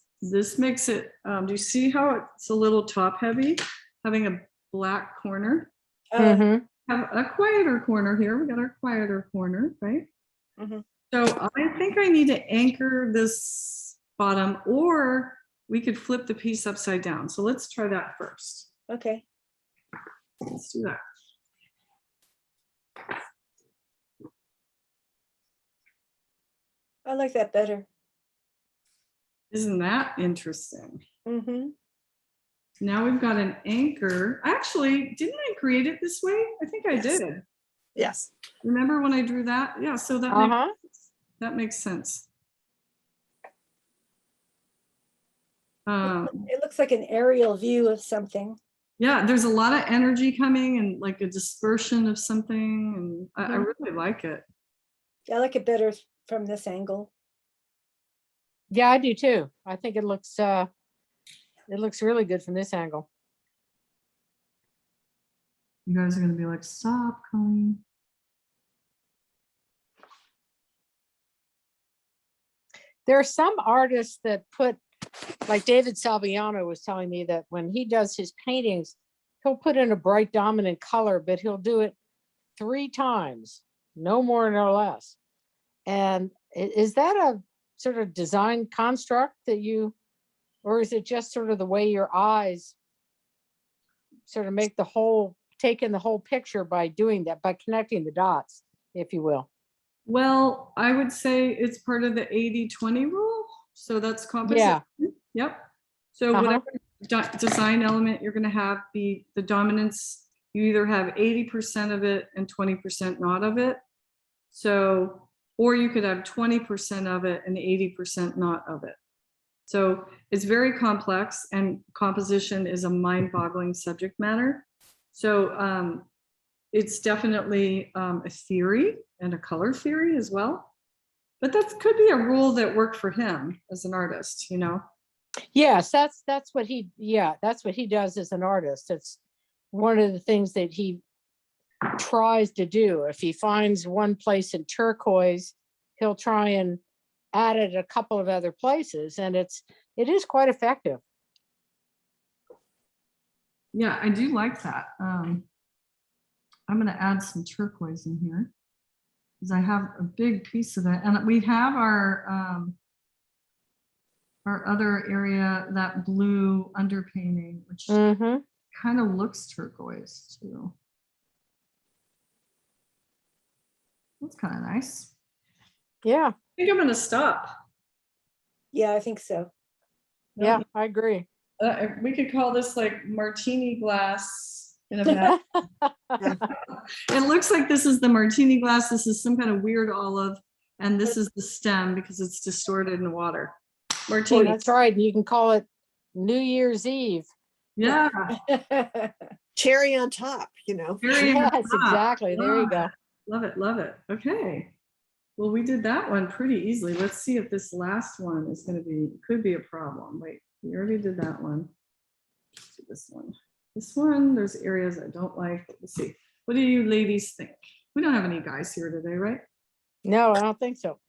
makes it, do you see how it's a little top heavy, having a black corner? Oh, Mhm. have a quieter corner here. We got our quieter corner, right? Mhm. So I think I need to anchor this bottom, or we could flip the piece upside down. So let's try that first. Okay. Let's do that. I like that better. Isn't that interesting? Mm-hmm. Now we've got an anchor. Actually, didn't I create it this way? I think I Yes. did. Yes. Remember when I drew that? Yeah, so that Uh-huh. that makes sense. It looks like an aerial view of something. Yeah, there's a lot of energy coming and like a dispersion of something, and I Mhm. really like it. I like it better from this angle. Yeah, I do too. I think it looks really good from this angle. You guys are gonna be like, stop, Colleen. There are some artists that put, like David Salviano was telling me that when he does his paintings, he'll put in a bright dominant color, but he'll do it 3 times, no more, no less. And is that a sort of design construct that you, or is it just sort of the way your eyes sort of make the whole, take in the whole picture by doing that, by connecting the dots, if you will? Well, I would say it's part of the 80-20 rule. So that's composition. Yeah. Yep. So Uh-huh. whatever design element you're gonna have be the dominance, you either have 80% of it and 20% not of it. So, or you could have 20% of it and 80% not of it. So it's very complex, and composition is a mind-boggling subject matter. So it's definitely a theory and a color theory as well. But that could be a rule that worked for him as an artist, you know? Yes, that's what he, yeah, that's what he does as an artist. It's one of the things that he tries to do. If he finds one place in turquoise, he'll try and add it a couple of other places, and it is quite effective. Yeah, I do like that. I'm gonna add some turquoise in here because I have a big piece of it, and we have our other area, that blue underpainting, which Mm-hmm. kind of looks turquoise too. That's kind of nice. Yeah, I think I'm gonna stop. Yeah, I think so. yeah, I agree. We could call this like martini glass in a bag. It looks like this is the martini glass. This is some kind of weird olive, and this is the stem because it's distorted in water. Well, Martini. that's right. And you can call it New Year's Eve. Yeah. Cherry on top, you know. Very Yes, hot. exactly. There you go. Love it. Love it. Okay. Well, we did that one pretty easily. Let's see if this last one is going to be, could be a problem. Wait, we already did that one. Let's do this one. This one, there's areas I don't like. Let's see. What do you ladies think? We don't have any guys here today, right? No, I don't think so.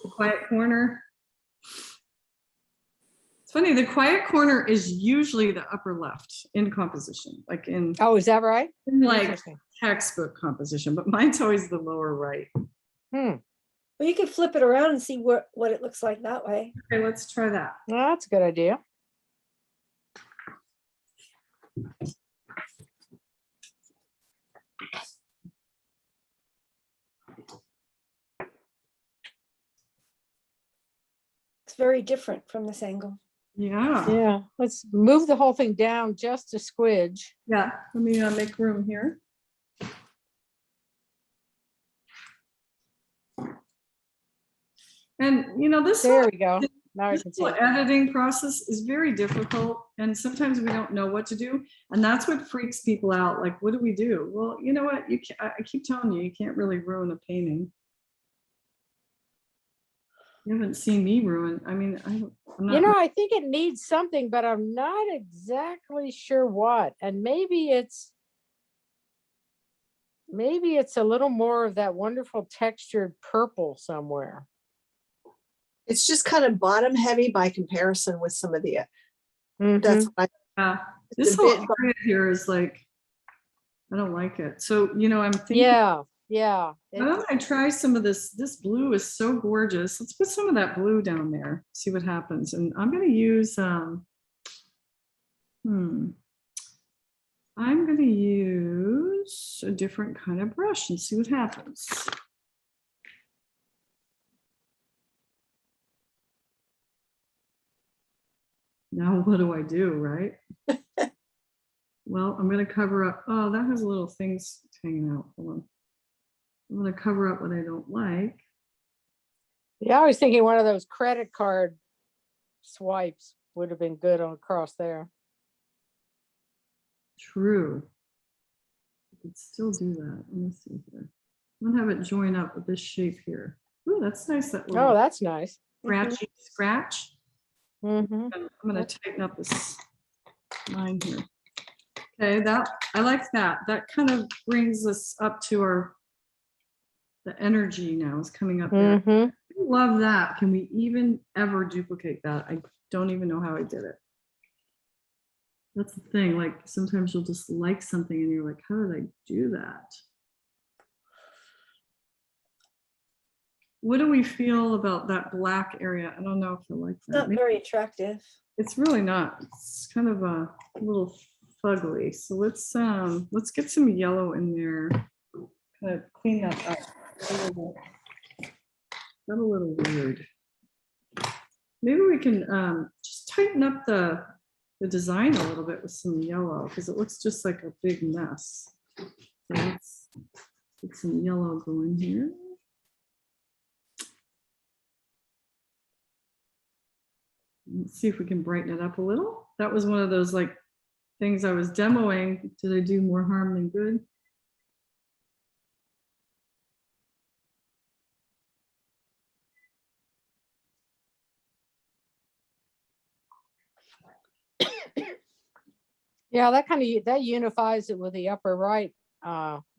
The quiet corner. It's funny, the quiet corner is usually the upper left in composition, like in Oh, is that right? like Interesting. textbook composition, but mine's always the lower right. Hmm. Well, you can flip it around and see what it looks like that way. Okay, let's try that. Well, that's a good idea. It's very different from this angle. Yeah. Yeah, let's move the whole thing down just a squidge. Yeah, let me make room here. And you know, this There whole, we go. Now I this can see whole it. editing process is very difficult, and sometimes we don't know what to do, and that's what freaks people out. Like, what do we do? Well, you know what? I keep telling you, you can't really ruin a painting. You haven't seen me ruin. I mean, I'm not. You know, I think it needs something, but I'm not exactly sure what. And maybe it's a little more of that wonderful textured purple somewhere. It's just kind of bottom heavy by comparison with some of the, Mhm. that's what Yeah, it's this a whole bit, area here is like I don't like it. So, I'm thinking, Yeah, yeah. why don't I try some of this? This blue is so gorgeous. Let's put some of that blue down there, see what happens. And I'm going to use, I'm going to use a different kind of brush and see what happens. Now what do I do, right? Well, I'm going to cover up. Oh, that has little things hanging out. Hold on. I'm going to cover up what I don't like. Yeah, I was thinking one of those credit card swipes would have been good on across there. True. I could still do that. Let me see here. I'm going to have it join up with this shape here. Ooh, that's nice. That Oh, little that's nice. scratchy scratch. Mm-hmm. I'm going to tighten up this line here. Okay, I like that. That kind of brings us up to the energy now is coming up there. Mm-hmm. I love that. Can we even ever duplicate that? I don't even know how I did it. That's the thing. Like sometimes you'll just like something and you're like, how did I do that? What do we feel about that black area? I don't know if I like that. Not very attractive. It's really not. It's kind of a little fugly. So let's get some yellow in there. Kind of clean that up. Got a little weird. Maybe we can just tighten up the design a little bit with some yellow because it looks just like a big mess. So let's get some yellow going here. Let's see if we can brighten it up a little. That was one of those like things I was demoing. Did I do more harm than good? Yeah, that unifies it with the upper right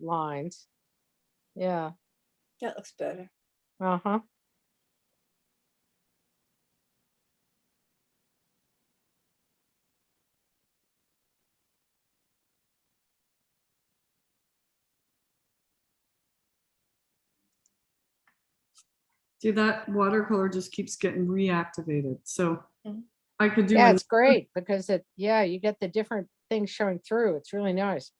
lines. Yeah. That looks better. Uh-huh. See, that watercolor just keeps getting reactivated. So Mhm. I could do Yeah, an- it's great because you get the different things showing through. It's really nice.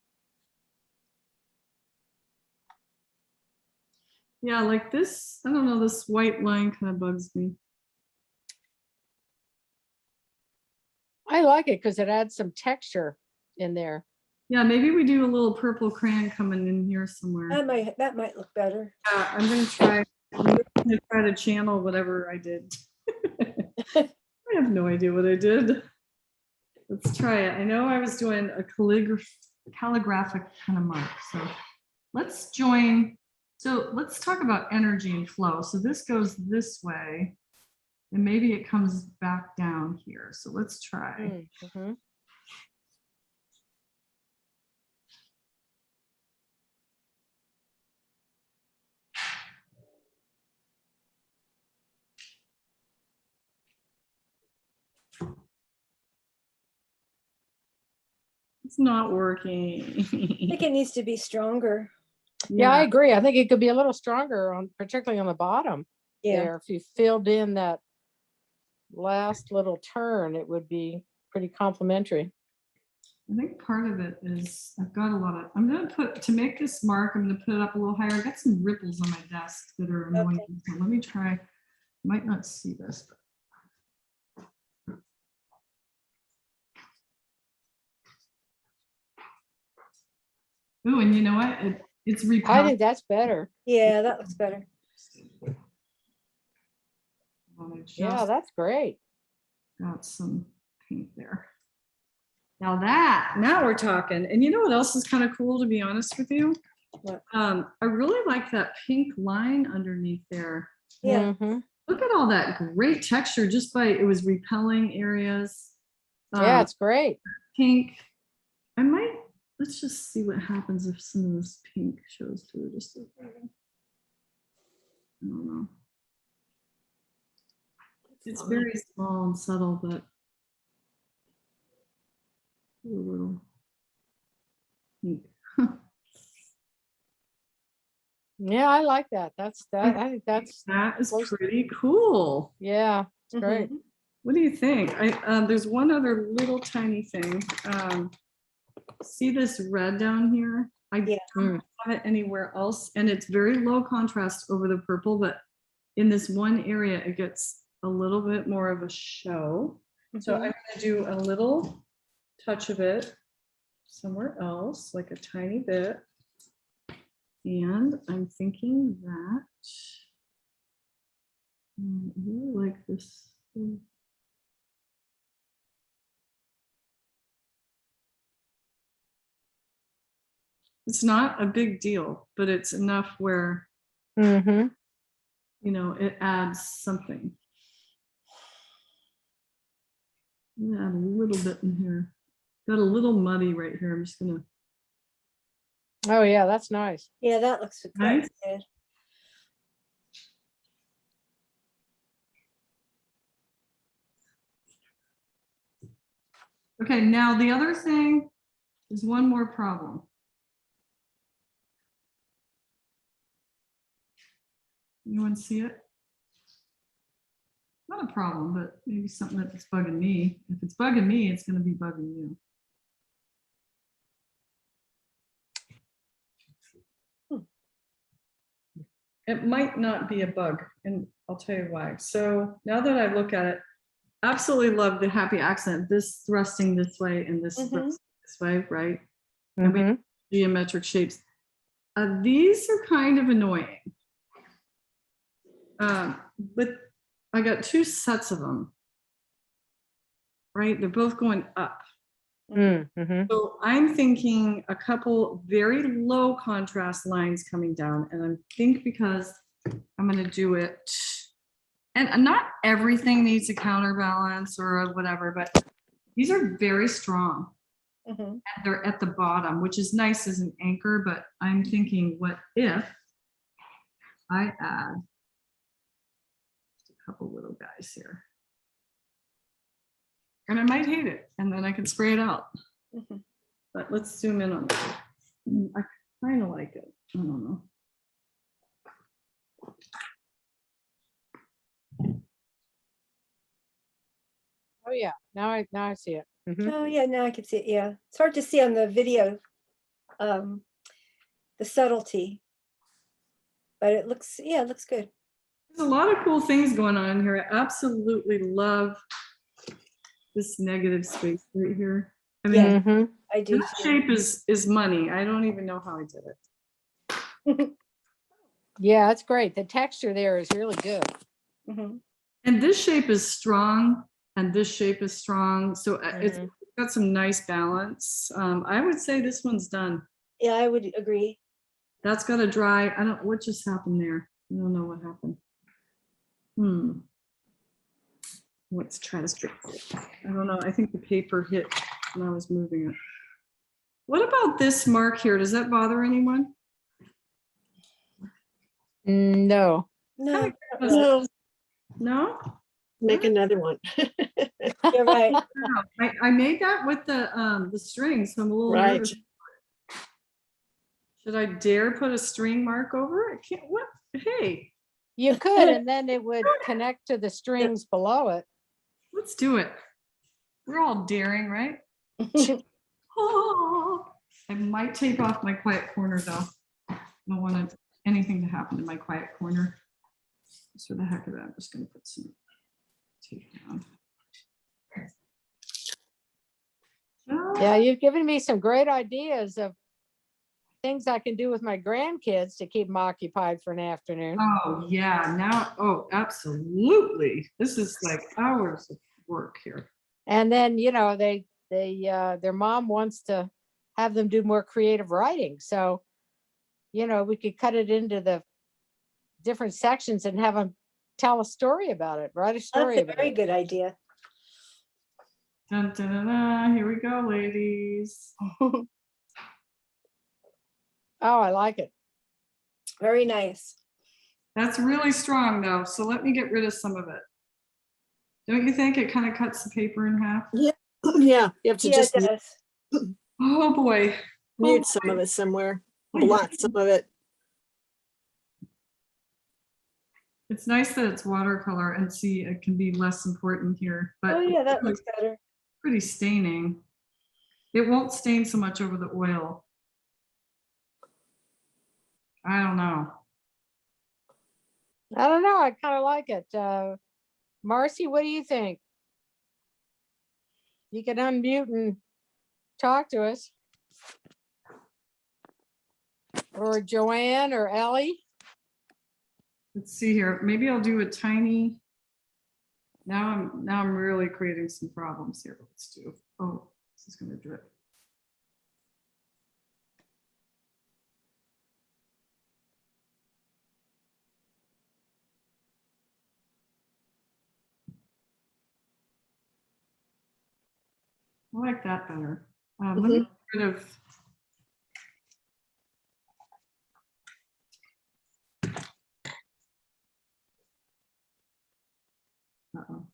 yeah, like this, I don't know, this white line kind of bugs me. I like it because it adds some texture in there. Yeah, maybe we do a little purple crayon coming in here somewhere. That might look better. I'm gonna try to channel whatever I did. I have no idea what I did. Let's try it. I know I was doing a calligraphic kind of mark. So let's join. So let's talk about energy and flow. So this goes this way and maybe it comes back down here. So let's try. Mm-hmm. It's not working. I think it needs to be stronger. Yeah, I agree. I think it could be a little stronger particularly on the bottom Yeah. there. If you filled in that last little turn, it would be pretty complimentary. I think part of it is I've got a lot of, I'm going to put, to make this mark, I'm going to put it up a little higher. I got some ripples on my desk that are annoying. Okay. So let me try, might not see this. Oh, and you know what? It's I repellent. think that's better. Yeah, that looks better. Yeah, that's great. Got some paint there. Now we're talking. And you know what else is kind of cool, to be honest with you? What? I really like that pink line underneath there. Yeah. Mhm. Look at all that great texture just by, it was repelling areas. Yeah, it's great. Pink. Let's just see what happens if some of this pink shows through just a little. I don't know. It's very small and subtle, but a little pink. Yeah, I like that. That's that. I think that's, That is close. pretty cool. yeah, it's great. What do you think? There's one other little tiny thing. See this red down here? I Yeah. don't have it anywhere else, and it's very low contrast over the purple, but in this one area, it gets a little bit more of a show. So I'm gonna do a little touch of it somewhere else, like a tiny bit. And I'm thinking that I really like this. It's not a big deal, but it's enough where, Mm-hmm. you know, it adds something. I'm gonna add a little bit in here. Got a little muddy right here. I'm just gonna. Oh, yeah, that's nice. Yeah, that looks Nice. good. Okay, now the other thing is one more problem. Anyone see it? Not a problem, but maybe something that's bugging me. If it's bugging me, it's going to be bugging you. It might not be a bug, and I'll tell you why. So now that I look at it, absolutely love the happy accent, this thrusting this way and this thrusting this way, right? And we have geometric shapes. These are kind of annoying. But I got two sets of them, right? They're both going up. So I'm thinking a couple very low contrast lines coming down, and I think because I'm going to do it, and not everything needs a counterbalance or whatever, but these are very strong. And they're at the bottom, which is nice as an anchor, but I'm thinking, what if I add just a couple little guys here? And I might hate it, and then I can spray it out. But let's zoom in on it. I kind of like it. I don't know. Oh, yeah. Now I see it. Oh yeah, now I can see it. Yeah, it's hard to see on the video, the subtlety, but it looks, yeah, it looks good. There's a lot of cool things going on here. I absolutely love this negative space right here. I mean, I do. this shape is money. I don't even know how I did it. Yeah, it's great. The texture there is really good. And this shape is strong, and this shape is strong. So it's got some nice balance. I would say this one's done. Yeah, I would agree. That's got to dry. I don't, what just happened there? I don't know what happened. Let's try to fix it. I don't know. I think the paper hit when I was moving it. What about this mark here? Does that bother anyone? No. No, No, No? make another one. you're right. I made that with the string, so I'm a little Right. nervous. Should I dare put a string mark over it? Can't, what? Hey, You could, and then it would connect to the strings below it. let's do it. We're all daring, right? Oh, I might take off my quiet corner though. I don't want anything to happen to my quiet corner. Just for the heck of it, I'm just going to put some tape down. Yeah, you've given me some great ideas of things I can do with my grandkids to keep them occupied for an afternoon. Oh yeah, now, oh, absolutely. This is like hours of work here. And then, you know, their mom wants to have them do more creative writing. So, you know, we could cut it into the different sections and have them tell a story about it, write a story That's a about very it. good idea. Dun, dun, dun, dun. Here we go, ladies. Oh, I like it. Very nice. That's really strong though, so let me get rid of some of it. Don't you think it kind of cuts the paper in half? Yeah, you have to Yeah, just it does. Oh boy. mute some of it somewhere, blot some of it. It's nice that it's watercolor and see, it can be less important here, but Oh, yeah, that it's looks better. pretty staining. It won't stain so much over the oil. I don't know. I don't know. I kind of like it. Marcy, what do you think? You can unmute and talk to us. Or Joanne or Ellie. Let's see here. Maybe I'll do a tiny. Now I'm really creating some problems here. Let's do. Oh, this is gonna drip. I like that better. Let me get rid of. Uh-oh.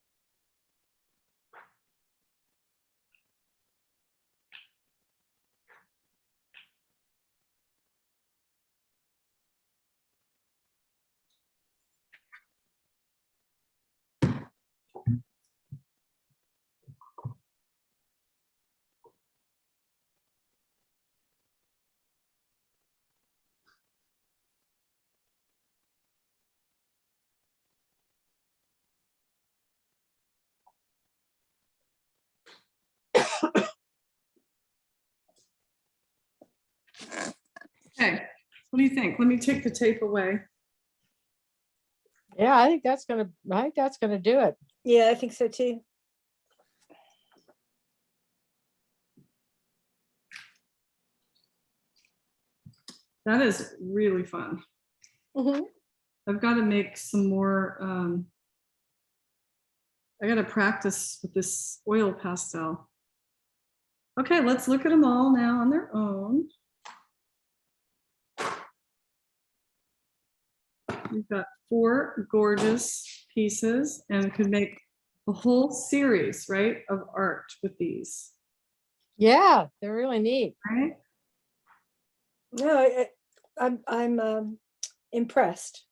Okay, what do you think? Let me take the tape away. Yeah, I think that's gonna do it. Yeah, I think so too. That is really fun. Mhm. I've got to make some more. I got to practice with this oil pastel. Okay, let's look at them all now on their own. We've got 4 gorgeous pieces and could make a whole series, right, of art with these, Yeah, they're really neat. right? No, I'm impressed.